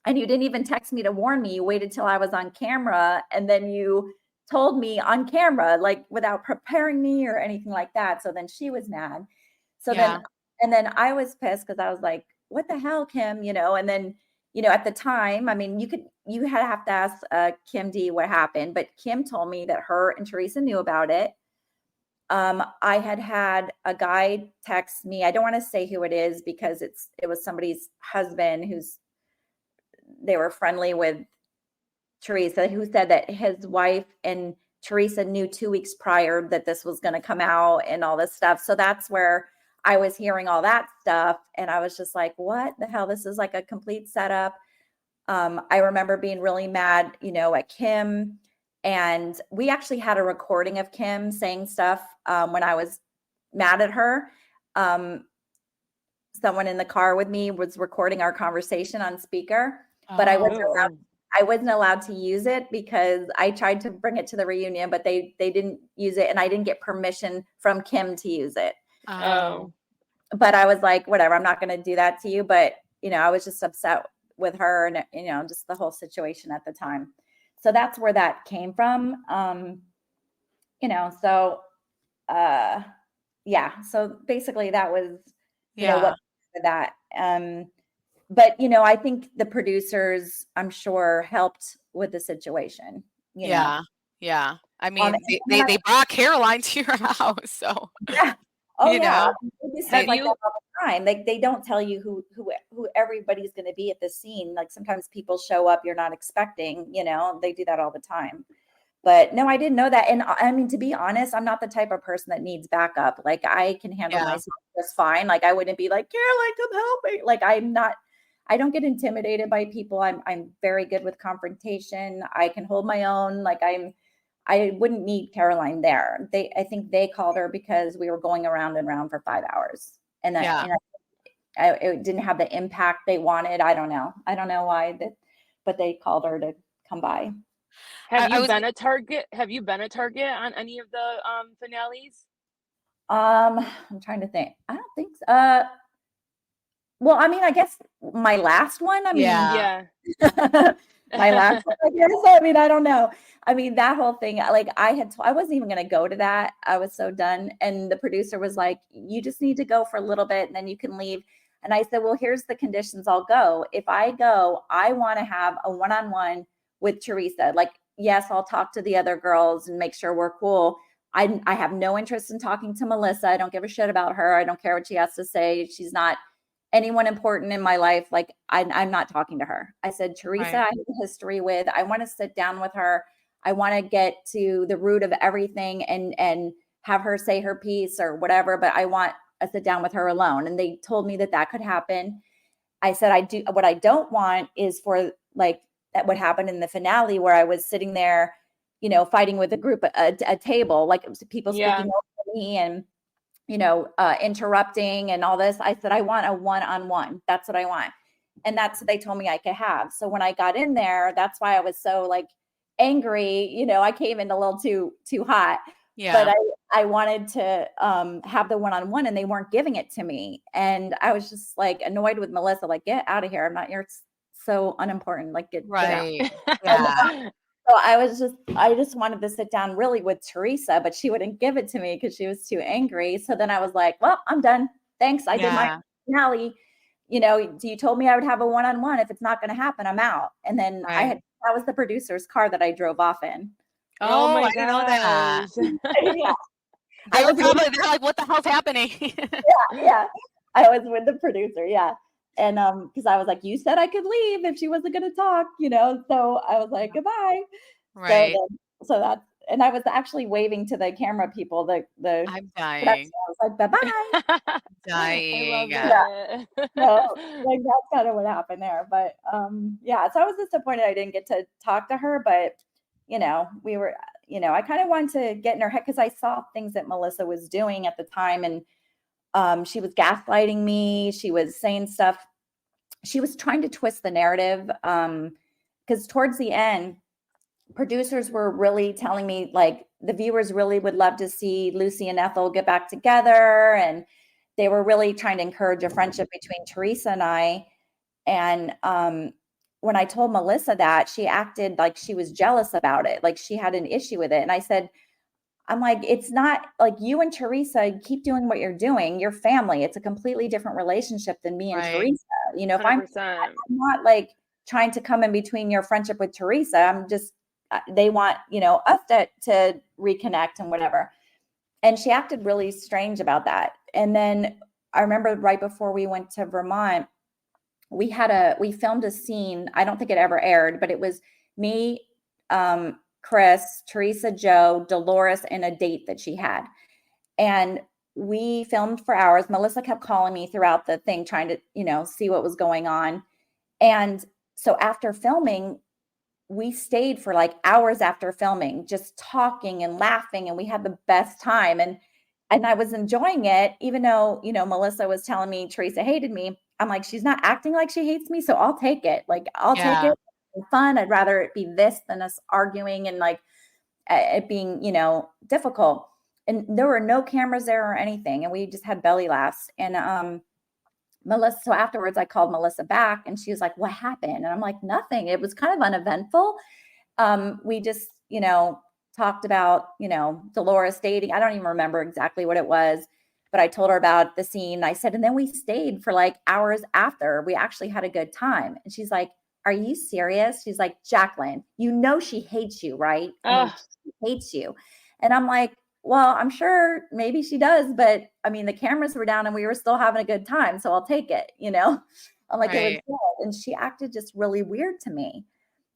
Speaker 4: And you didn't even text me to warn me. You waited till I was on camera. And then you told me on camera, like without preparing me or anything like that. So then she was mad. So then I was pissed because I was like, what the hell, Kim, and then, at the time, I mean, you have to ask Kim D what happened, but Kim told me that her and Teresa knew about it. I had a guy text me. I don't want to say who it is because it was somebody's husband they were friendly with Teresa, who said that his wife and Teresa knew 2 weeks prior that this was going to come out and all this stuff. So that's where I was hearing all that stuff. And I was just like, what the hell? This is like a complete setup. I remember being really mad, at Kim. And we actually had a recording of Kim saying stuff when I was mad at her. Someone in the car with me was recording our conversation on speaker, but I wasn't allowed to use it because I tried to bring it to the reunion, but they didn't use it. And I didn't get permission from Kim to use it.
Speaker 5: Oh.
Speaker 4: But I was like, whatever, I'm not going to do that to you. But, I was just upset with her and, just the whole situation at the time. so that's where that came from. So yeah, so basically that was, what that, but, I think the producers, I'm sure, helped with the situation,
Speaker 3: Yeah. I
Speaker 4: Um,
Speaker 3: mean, they brought Caroline to your house, so
Speaker 4: Yeah. Oh, yeah. They
Speaker 5: Have
Speaker 4: like
Speaker 5: you-
Speaker 4: that all the time. Like, they don't tell you who everybody's going to be at the scene. Like, sometimes people show up you're not expecting, they do that all the time. But no, I didn't know that. And I mean, to be honest, I'm not the type of person that needs backup. Like, I can handle myself just fine. Like, I wouldn't be like, Caroline, come help me. Like, I don't get intimidated by people. I'm very good with confrontation. I can hold my own. Like, I wouldn't need Caroline there. I think they called her because we were going around and around for 5 hours, and it didn't have the impact they wanted. I don't know why but they called her to come by.
Speaker 5: Have you been a target? Have you been a target on any of the finales?
Speaker 4: I'm trying to think. I don't think so. Well, I mean, I guess my last one. I mean,
Speaker 5: Yeah.
Speaker 4: my last one, I guess. I mean, I don't know. I mean, that whole thing, like, I wasn't even going to go to that. I was so done. And the producer was like, you just need to go for a little bit and then you can leave. And I said, well, here's the conditions. I'll go. If I go, I want to have a one-on-one with Teresa. Like, yes, I'll talk to the other girls and make sure we're cool. I have no interest in talking to Melissa. I don't give a shit about her. I don't care what she has to say. She's not anyone important in my life. Like, I'm not talking to her. I said, Teresa, I have a history with. I want to sit down with her. I want to get to the root of everything and have her say her piece or whatever, but I want to sit down with her alone. And they told me that could happen. I said, what I don't want is for, like, that what happened in the finale where I was sitting there, fighting with a group at a table, like, it was people speaking over me and, interrupting and all this. I said, I want a one-on-one. That's what I want. And that's what they told me I could have. So when I got in there, that's why I was so, like, angry. I came in a little too hot. Yeah. But I wanted to have the one-on-one and they weren't giving it to me. And I was just, like, annoyed with Melissa, like, get out of here. I'm not, you're so unimportant. Like, get out. Yeah. So I just wanted to sit down really with Teresa, but she wouldn't give it to me because she was too angry. So then I was like, well, I'm done. Thanks. I did my finale. You told me I would have a one-on-one. If it's not going to happen, I'm out. And then that was the producer's car that I drove off in.
Speaker 3: Oh my God. I didn't know that.
Speaker 4: Yeah.
Speaker 3: They're like, what the hell's happening?
Speaker 4: Yeah. I was with the producer. Yeah. And because I was like, you said I could leave if she wasn't going to talk, so I was like, goodbye.
Speaker 3: Right.
Speaker 4: So that's, and I was actually waving to the camera people,
Speaker 3: I'm dying.
Speaker 4: I was like, bye-bye.
Speaker 3: Dying.
Speaker 4: Yeah. So, like, that's kind of what happened there. But yeah, so I was disappointed I didn't get to talk to her, but we were, I kind of wanted to get in her head because I saw things that Melissa was doing at the time, and she was gaslighting me. She was saying stuff. She was trying to twist the narrative because towards the end, producers were really telling me, like, the viewers really would love to see Lucy and Ethel get back together. And they were really trying to encourage a friendship between Teresa and I. And when I told Melissa that, she acted like she was jealous about it. Like, she had an issue with it. And I said, I'm like, it's not like you and Teresa keep doing what you're doing. Your family. It's a completely different relationship than me and Teresa. If I'm not, like, trying to come in between your friendship with Teresa, I'm just, they want, us to reconnect and whatever. And she acted really strange about that. And then I remember right before we went to Vermont, we filmed a scene. I don't think it ever aired, but it was me, Chris, Teresa, Joe, Dolores, and a date that she had. And we filmed for hours. Melissa kept calling me throughout the thing, trying to, see what was going on. And so after filming, we stayed for, like, hours after filming, just talking and laughing. And we had the best time. And I was enjoying it, even though, Melissa was telling me Teresa hated me. I'm like, she's not acting like she hates me, so I'll take it. Like, I'll take it. Fun. I'd rather it be this than us arguing and, like, it being, difficult. And there were no cameras there or anything. And we just had belly laughs. And Melissa, so afterwards I called Melissa back and she was like, what happened? And I'm like, nothing. It was kind of uneventful. we just, talked about, Dolores dating. I don't even remember exactly what it was, but I told her about the scene. I said, and then we stayed for like hours after. We actually had a good time. And she's like, are you serious? She's like, Jacqueline, she hates you, right? I mean, she hates you. And I'm like, well, I'm sure maybe she does, but I mean, the cameras were down and we were still having a good time. So I'll take it, I'm like, it was good. And she acted just really weird to me.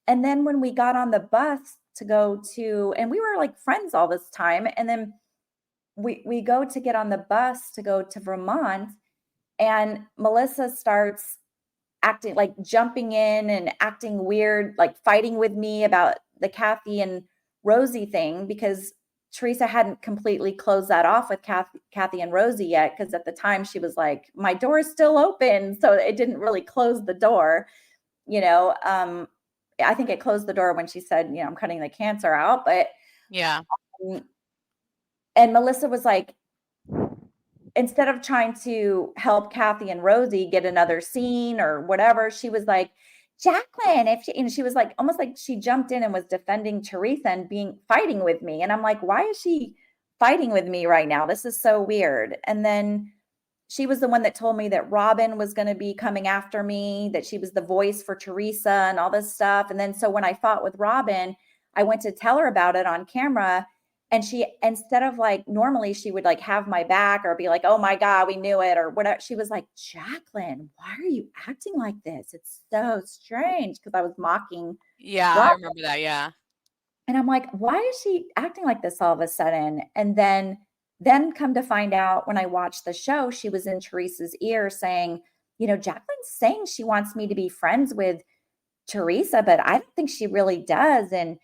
Speaker 4: And then when we got on the bus to go to, and we were like friends all this time. And then we go to get on the bus to go to Vermont, and Melissa starts acting like jumping in and acting weird, like fighting with me about the Kathy and Rosie thing, because Teresa hadn't completely closed that off with Kathy and Rosie yet. Because at the time she was like, my door is still open. So it didn't really close the door, I think it closed the door when she said, I'm cutting the cancer out, but
Speaker 3: yeah.
Speaker 4: And Melissa was like, instead of trying to help Kathy and Rosie get another scene or whatever, she was like, Jacqueline, she was like, almost like she jumped in and was defending Teresa and fighting with me. And I'm like, why is she fighting with me right now? This is so weird. And then she was the one that told me that Robin was going to be coming after me, that she was the voice for Teresa and all this stuff. And then so when I fought with Robin, I went to tell her about it on camera. And she, instead of like, normally she would like have my back or be like, oh my God, we knew it or whatever. She was like, Jacqueline, why are you acting like this? It's so strange. Cause I was mocking.
Speaker 3: Yeah.
Speaker 4: Robin.
Speaker 3: I remember that. Yeah.
Speaker 4: And I'm like, why is she acting like this all of a sudden? And then come to find out when I watched the show, she was in Teresa's ear saying, Jacqueline's saying she wants me to be friends with Teresa, but I don't think she really does. And,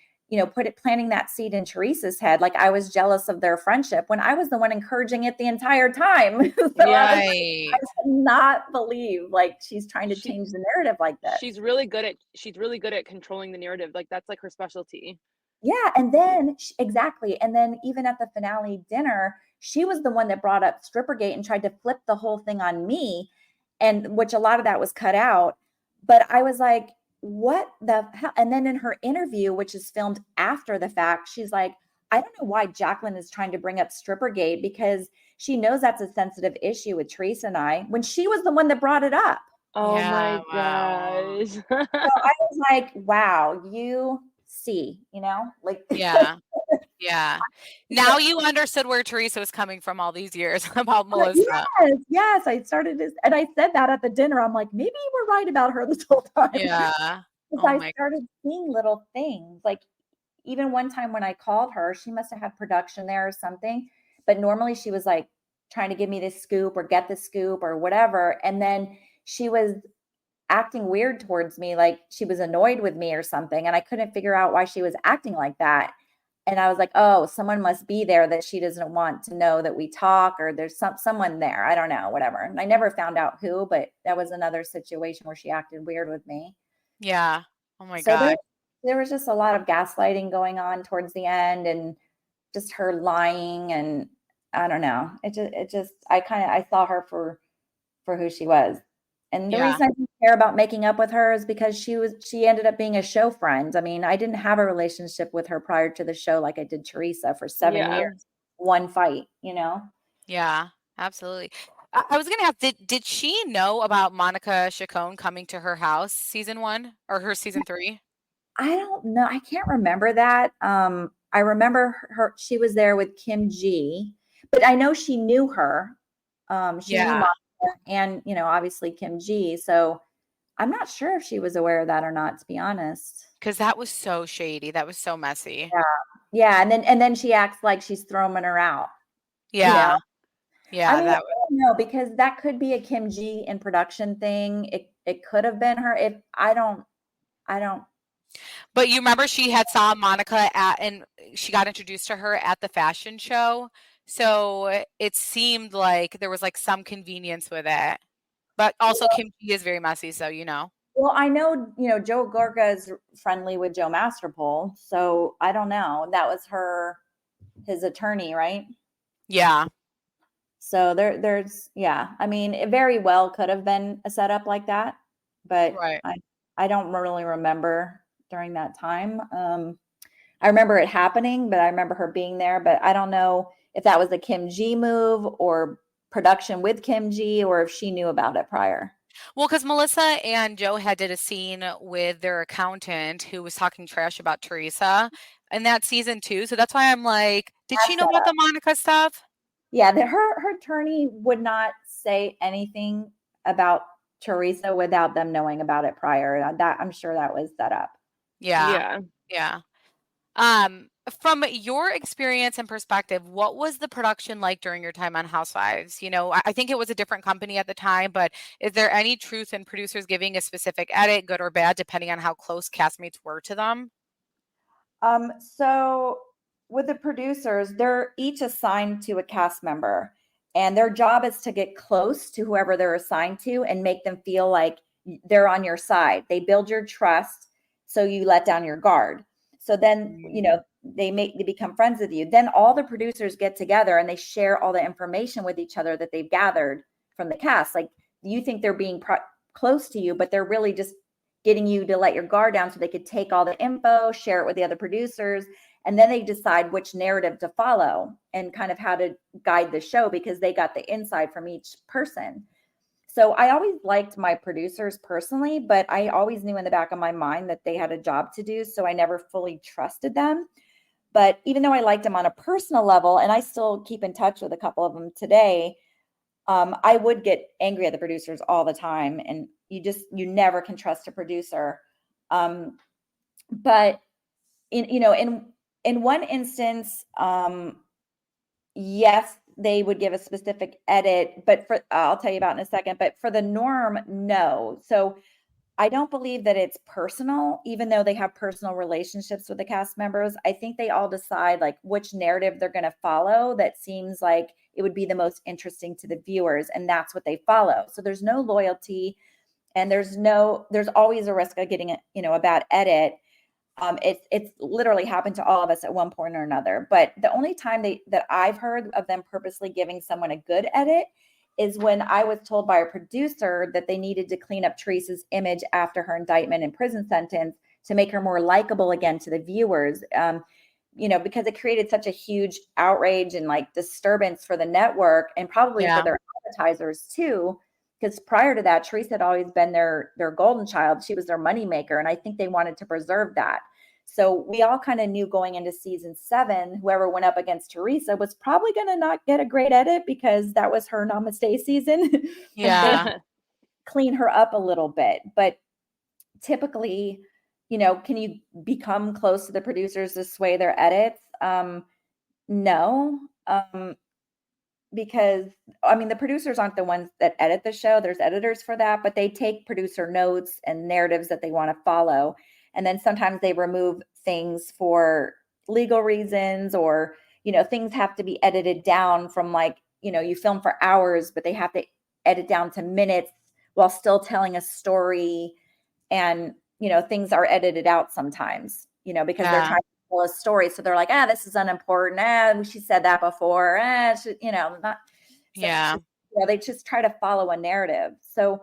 Speaker 4: planting that seed in Teresa's head. Like I was jealous of their friendship when I was the one encouraging it the entire time. So I could not believe like she's trying to change the narrative like that.
Speaker 5: She's really good at controlling the narrative. Like that's like her specialty.
Speaker 4: Yeah. And then exactly. And then even at the finale dinner, she was the one that brought up Strippergate and tried to flip the whole thing on me. And which a lot of that was cut out. But I was like, what the hell? And then in her interview, which is filmed after the fact, she's like, I don't know why Jacqueline is trying to bring up Strippergate because she knows that's a sensitive issue with Teresa and I when she was the one that brought it up.
Speaker 5: Oh my gosh.
Speaker 4: So I was like, wow, you see, like.
Speaker 3: Yeah. Yeah. Now you understood where Teresa was coming from all these years about Melissa.
Speaker 4: Yes. I started this, and I said that at the dinner. I'm like, maybe you were right about her this whole time.
Speaker 3: Yeah.
Speaker 4: Because I started seeing little things. Like even one time when I called her, she must have had production there or something. But normally she was like trying to give me this scoop or get the scoop or whatever. And then she was acting weird towards me, like she was annoyed with me or something. And I couldn't figure out why she was acting like that. And I was like, oh, someone must be there that she doesn't want to know that we talk, or there's someone there. I don't know, whatever. And I never found out who, but that was another situation where she acted weird with me.
Speaker 3: Yeah. Oh my God.
Speaker 4: There was just a lot of gaslighting going on towards the end and just her lying. And I don't know. I saw her for who she was. And the reason I didn't care about making up with her is because she ended up being a show friend. I mean, I didn't have a relationship with her prior to the show like I did Teresa for 7 years. One fight,
Speaker 3: Yeah, absolutely. I was gonna ask, did she know about Monica Chacon coming to her house season 1 or her season 3?
Speaker 4: I don't know. I can't remember that. I remember she was there with Kim G, but I know she knew her. She knew Monica and, obviously Kim G. So I'm not sure if she was aware of that or not, to be honest.
Speaker 3: Because that was so shady. That was so messy.
Speaker 4: Yeah. And then she acts like she's throwing her out.
Speaker 3: Yeah. Yeah.
Speaker 4: I mean, I don't know, because that could be a Kim G in production thing. It could have been her. If I don't.
Speaker 3: But you remember she had saw Monica and she got introduced to her at the fashion show. So it seemed like there was like some convenience with it. But also Kim G is very messy, so
Speaker 4: Well, I know, Joe Gorga is friendly with Joe Masterpole, so I don't know. That was his attorney, right?
Speaker 3: Yeah.
Speaker 4: So I mean, it very well could have been a setup like that, but I don't really remember during that time. I remember it happening, but I remember her being there, but I don't know if that was a Kim G move or production with Kim G, or if she knew about it prior.
Speaker 3: Well, because Melissa and Joe had did a scene with their accountant who was talking trash about Teresa in that season too. So that's why I'm like, did she know about the Monica stuff?
Speaker 4: Yeah, her attorney would not say anything about Teresa without them knowing about it prior. That I'm sure that was set up.
Speaker 3: Yeah. From your experience and perspective, what was the production like during your time on Housewives? You know, I think it was a different company at the time, but is there any truth in producers giving a specific edit, good or bad, depending on how close castmates were to them?
Speaker 4: So with the producers, they're each assigned to a cast member, and their job is to get close to whoever they're assigned to and make them feel like they're on your side. They build your trust, so you let down your guard. So then, you know, they become friends with you. Then all the producers get together and they share all the information with each other that they've gathered from the cast. Like, you think they're being close to you, but they're really just getting you to let your guard down so they could take all the info, share it with the other producers, and then they decide which narrative to follow and kind of how to guide the show, because they got the insight from each person. So I always liked my producers personally, but I always knew in the back of my mind that they had a job to do, so I never fully trusted them. But even though I liked them on a personal level, and I still keep in touch with a couple of them today, I would get angry at the producers all the time, and you never can trust a producer. But in one instance, yes, they would give a specific edit, but I'll tell you about in a second. But for the norm, no. So I don't believe that it's personal, even though they have personal relationships with the cast members. I think they all decide like which narrative they're going to follow that seems like it would be the most interesting to the viewers, and that's what they follow. So there's no loyalty, and there's always a risk of getting a bad edit. It's literally happened to all of us at one point or another. But the only time that I've heard of them purposely giving someone a good edit is when I was told by a producer that they needed to clean up Teresa's image after her indictment and prison sentence to make her more likable again to the viewers. Because it created such a huge outrage and like disturbance for the network, and probably for their advertisers too. Because prior to that, Teresa had always been their golden child. She was their moneymaker, and I think they wanted to preserve that. So we all kind of knew going into season 7, whoever went up against Teresa was probably going to not get a great edit, because that was her namaste season.
Speaker 3: Yeah.
Speaker 4: Clean her up a little bit. But typically, can you become close to the producers to sway their edits? No. Because the producers aren't the ones that edit the show. There's editors for that, but they take producer notes and narratives that they want to follow. And then sometimes they remove things for legal reasons, or, things have to be edited down from you film for hours, but they have to edit down to minutes while still telling a story. And, things are edited out sometimes, because they're trying to tell a story. So they're like, this is unimportant. She said that before. Not. So they just try to follow a narrative. So,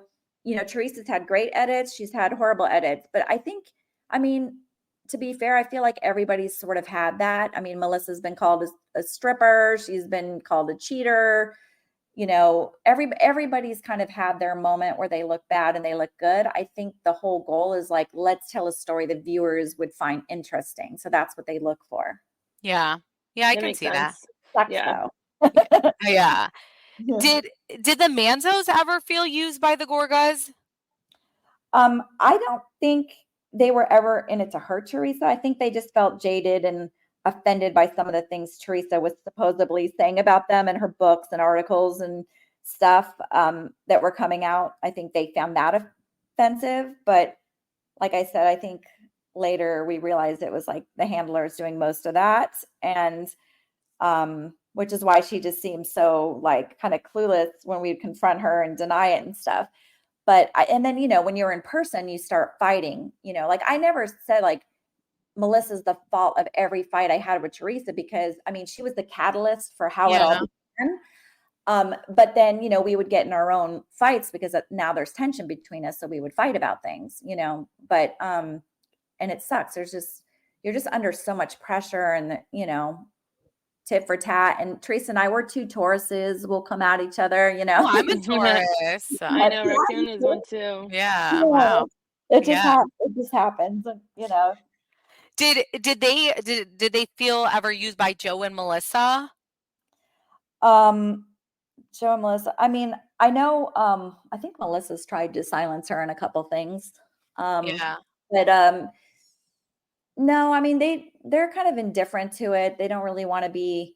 Speaker 4: Teresa's had great edits. She's had horrible edits. But I think, to be fair, I feel like everybody's sort of had that. Melissa's been called a stripper. She's been called a cheater. Everybody's kind of had their moment where they look bad and they look good. I think the whole goal is like, let's tell a story the viewers would find interesting. So that's what they look for.
Speaker 3: Yeah. I can see that.
Speaker 4: Sucks, though.
Speaker 3: Yeah. Did the Manzos ever feel used by the Gorgas?
Speaker 4: I don't think they were ever in it to hurt Teresa. I think they just felt jaded and offended by some of the things Teresa was supposedly saying about them in her books and articles and stuff that were coming out. I think they found that offensive. But like I said, I think later we realized it was like the handlers doing most of that. And which is why she just seemed so like kind of clueless when we'd confront her and deny it and stuff. But and then, when you're in person, you start fighting, like I never said like Melissa's the fault of every fight I had with Teresa, because she was the catalyst for how it all began. But then, we would get in our own fights because now there's tension between us. So we would fight about things, but and it sucks. You're just under so much pressure, and tit for tat. And Teresa and I, we're two Tauruses. We'll come at each other,
Speaker 3: Oh, I'm a Taurus.
Speaker 5: I know, Roxanne is one too.
Speaker 3: Yeah. Wow.
Speaker 4: It just happens,
Speaker 3: Did they feel ever used by Joe and Melissa?
Speaker 4: Joe and Melissa. I mean, I know, I think Melissa's tried to silence her in a couple things. But no, I mean, they're kind of indifferent to it. They don't really want to be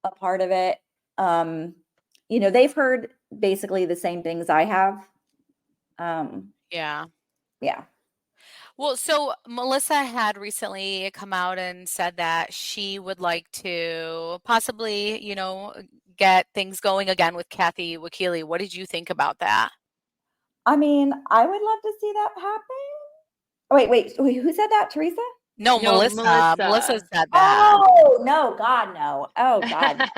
Speaker 4: a part of it. They've heard basically the same things I have.
Speaker 3: Yeah.
Speaker 4: Well,
Speaker 3: so Melissa had recently come out and said that she would like to possibly, get things going again with Kathy Wakile. What did you think about that?
Speaker 4: I mean, I would love to see that happen. Wait, who said that? Teresa?
Speaker 3: No, Melissa. Melissa said that.
Speaker 4: Oh, no, God, no. Oh, God.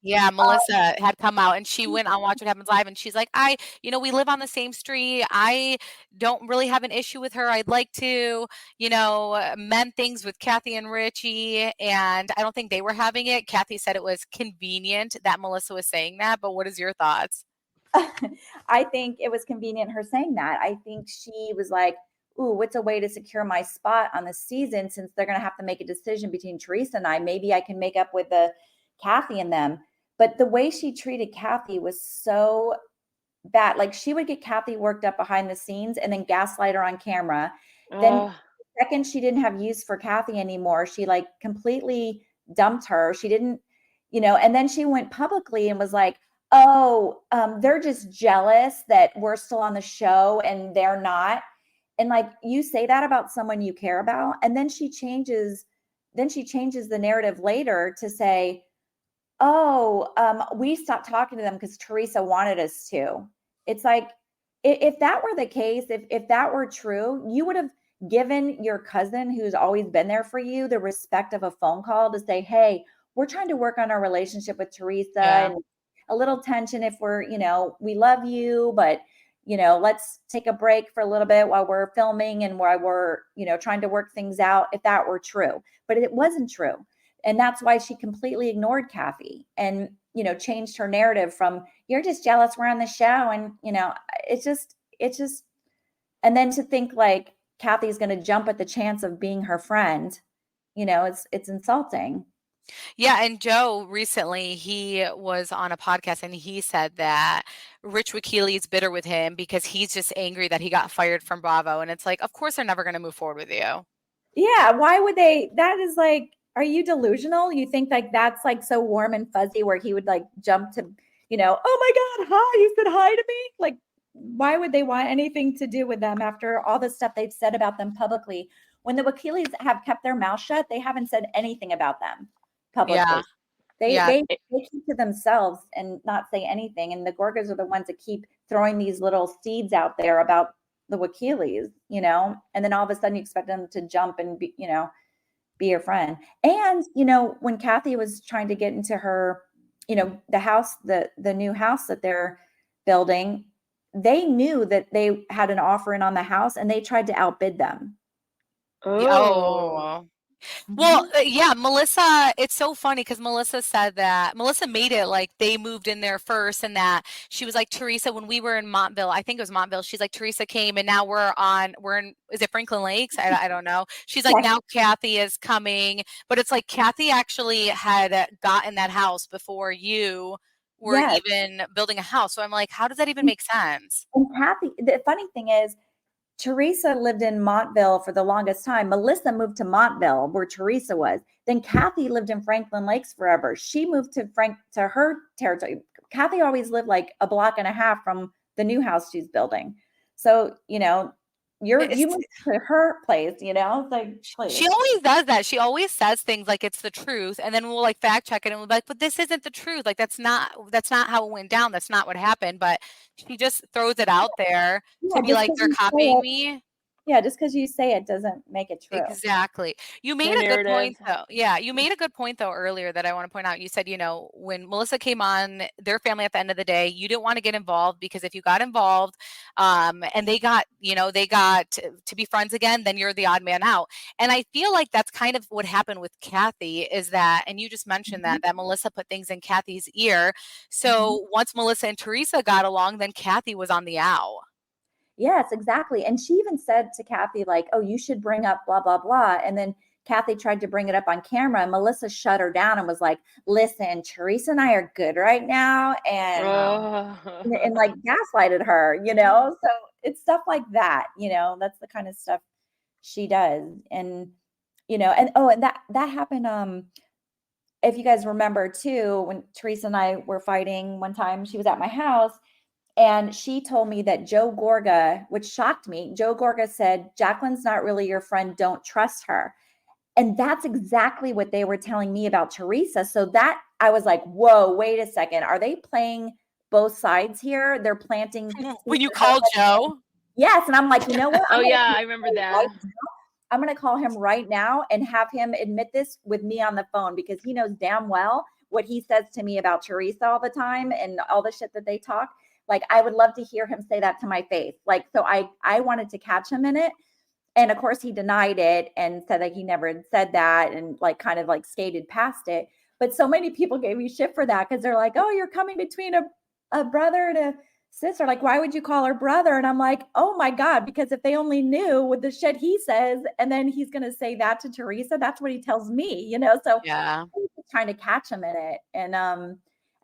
Speaker 3: Yeah, Melissa had come out and she went on Watch What Happens Live and she's like, we live on the same street. I don't really have an issue with her. I'd like to, mend things with Kathy and Richie. And I don't think they were having it. Kathy said it was convenient that Melissa was saying that. But what is your thoughts?
Speaker 4: I think it was convenient her saying that. I think she was like, ooh, what's a way to secure my spot on the season, since they're going to have to make a decision between Teresa and I. Maybe I can make up with the Kathy and them. But the way she treated Kathy was so bad. Like, she would get Kathy worked up behind the scenes and then gaslight her on camera. Then the second she didn't have use for Kathy anymore, she like completely dumped her. She didn't, and then she went publicly and was like, they're just jealous that we're still on the show and they're not. And like, you say that about someone you care about, and then she changes the narrative later to say, we stopped talking to them because Teresa wanted us to. It's like, if that were the case, if that were true, you would have given your cousin, who's always been there for you, the respect of a phone call to say, hey, we're trying to work on our relationship with Teresa, and a little tension if we're, we love you, but let's take a break for a little bit while we're filming and while we're, trying to work things out, if that were true. But it wasn't true. And that's why she completely ignored Kathy and, changed her narrative from, you're just jealous we're on the show. And, it's just, and then to think like Kathy's going to jump at the chance of being her friend, it's insulting.
Speaker 3: Yeah, and Joe recently, he was on a podcast and he said that Rich Wakile is bitter with him because he's just angry that he got fired from Bravo. And it's like, of course they're never going to move forward with you.
Speaker 4: Yeah, why would they? That is like, are you delusional? You think like that's like so warm and fuzzy where he would like jump to, oh my God, hi, you said hi to me? Like, why would they want anything to do with them after all the stuff they've said about them publicly? When the Wakiles have kept their mouth shut, they haven't said anything about them publicly. They keep to themselves and not say anything. And the Gorgas are the ones that keep throwing these little seeds out there about the Wakiles, and then all of a sudden you expect them to jump and be your friend. And, when Kathy was trying to get into her, the house, the new house that they're building, they knew that they had an offer in on the house and they tried to outbid them.
Speaker 3: Oh. Well, yeah, Melissa, it's so funny because Melissa said that Melissa made it like they moved in there first, and that she was like, Teresa, when we were in Montville, I think it was Montville, she's like, Teresa came and now we're in, is it Franklin Lakes? I don't know. She's like, now Kathy is coming, but it's like Kathy actually had gotten that house before you were even building a house. So I'm like, how does that even make sense?
Speaker 4: And Kathy, the funny thing is, Teresa lived in Montville for the longest time. Melissa moved to Montville, where Teresa was. Then Kathy lived in Franklin Lakes forever. She moved to her territory. Kathy always lived like a block and a half from the new house she's building. So, you moved to her place, it's like, please.
Speaker 3: She always does that. She always says things like it's the truth, and then we'll like fact check it and we'll be like, but this isn't the truth. Like that's not how it went down. That's not what happened. But she just throws it out there to be like, they're copying me.
Speaker 4: Yeah, just because you say it doesn't make it true.
Speaker 3: Exactly. You made
Speaker 5: The
Speaker 3: a good point
Speaker 5: narrative.
Speaker 3: though. Yeah, you made a good point though earlier that I want to point out. You said, when Melissa came on, their family at the end of the day, you didn't want to get involved because if you got involved, and they got to be friends again, then you're the odd man out. And I feel like that's kind of what happened with Kathy is that, and you just mentioned that Melissa put things in Kathy's ear. So once Melissa and Teresa got along, then Kathy was on the out.
Speaker 4: Yes, exactly. And she even said to Kathy, like, oh, you should bring up blah, blah, blah. And then Kathy tried to bring it up on camera and Melissa shut her down and was like, listen, Teresa and I are good right now. And like gaslighted her, So it's stuff like that, that's the kind of stuff she does. And, and that happened. If you guys remember too, when Teresa and I were fighting one time, she was at my house. And she told me that Joe Gorga, which shocked me, Joe Gorga said, Jacqueline's not really your friend. Don't trust her. And that's exactly what they were telling me about Teresa. So that I was like, whoa, wait a second. Are they playing both sides here? They're planting.
Speaker 3: When you called Joe?
Speaker 4: Yes. And I'm like, you know what?
Speaker 5: Oh, yeah, I remember that.
Speaker 4: I'm going to call him right now and have him admit this with me on the phone because he knows damn well what he says to me about Teresa all the time and all the shit that they talk. Like, I would love to hear him say that to my face. Like, so I wanted to catch him in it. And of course he denied it and said that he never had said that and like kind of like skated past it. But so many people gave me shit for that because they're like, oh, you're coming between a brother and a sister. Like, why would you call her brother? And I'm like, oh my God, because if they only knew with the shit he says, and then he's going to say that to Teresa, that's what he tells me, So
Speaker 3: yeah,
Speaker 4: trying to catch him in it.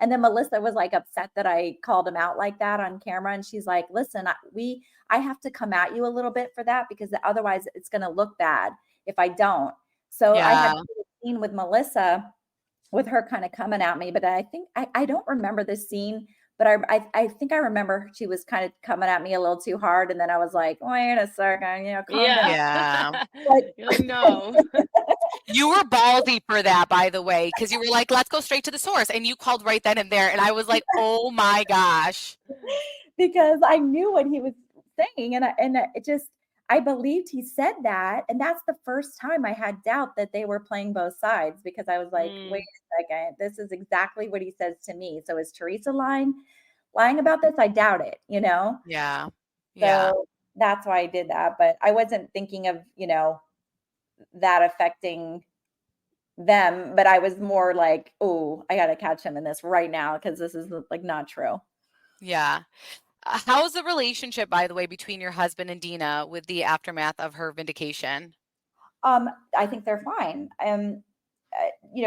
Speaker 4: And then Melissa was like upset that I called him out like that on camera. And she's like, listen, I have to come at you a little bit for that because otherwise it's going to look bad if I don't. So I had a scene with Melissa with her kind of coming at me, but I think I don't remember this scene, but I think I remember she was kind of coming at me a little too hard. And then I was like, wait a second, calm down.
Speaker 3: Yeah.
Speaker 5: You're like, no.
Speaker 3: You were ballsy for that, by the way, because you were like, let's go straight to the source. And you called right then and there. And I was like, oh my gosh.
Speaker 4: Because I knew what he was saying. And I believed he said that. And that's the first time I had doubt that they were playing both sides because I was like, wait a second, this is exactly what he says to me. So is Teresa lying about this? I doubt it,
Speaker 3: Yeah.
Speaker 4: So that's why I did that. But I wasn't thinking of, that affecting them, but I was more like, oh, I got to catch him in this right now because this is like not true.
Speaker 3: Yeah. How's the relationship, by the way, between your husband and Dina with the aftermath of her vindication?
Speaker 4: I think they're fine.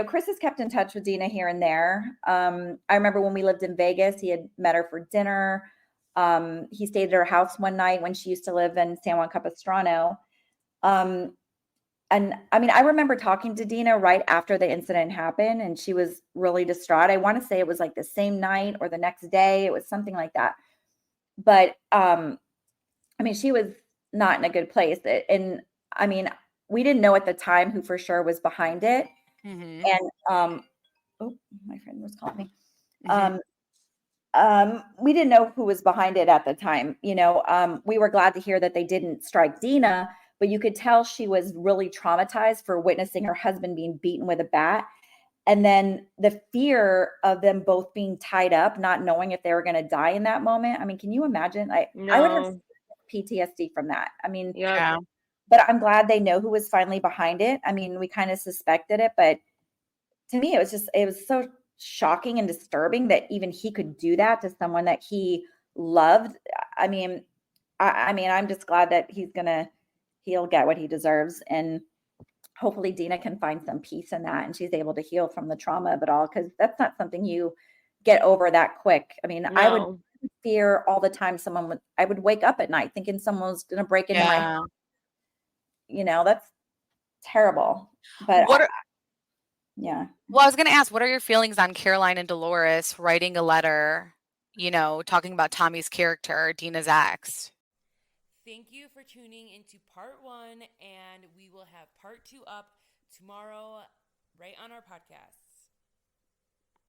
Speaker 4: Chris has kept in touch with Dina here and there. I remember when we lived in Vegas, he had met her for dinner. He stayed at her house one night when she used to live in San Juan Capistrano. And I mean, I remember talking to Dina right after the incident happened, and she was really distraught. I want to say it was like the same night or the next day. It was something like that. But I mean, she was not in a good place. And I mean, we didn't know at the time who for sure was behind it.
Speaker 3: Mm-hmm.
Speaker 4: And oh, my friend was calling me. We didn't know who was behind it at the time. We were glad to hear that they didn't strike Dina, but you could tell she was really traumatized for witnessing her husband being beaten with a bat. And then the fear of them both being tied up, not knowing if they were going to die in that moment. I mean, can you imagine? I would have PTSD from that. I mean,
Speaker 3: Yeah.
Speaker 4: But I'm glad they know who was finally behind it. I mean, we kind of suspected it, but to me, it was so shocking and disturbing that even he could do that to someone that he loved. I mean, I'm just glad that he'll get what he deserves. And hopefully Dina can find some peace in that and she's able to heal from the trauma of it all. Cause that's not something you get over that quick. I mean, I would fear all the time I would wake up at night thinking someone was going to break into my house. That's terrible. But yeah.
Speaker 3: Well, I was going to ask, what are your feelings on Caroline and Dolores writing a letter, talking about Tommy's character, Dina's ex?
Speaker 6: Thank you for tuning into part 1, and we will have part 2 up tomorrow right on our podcast.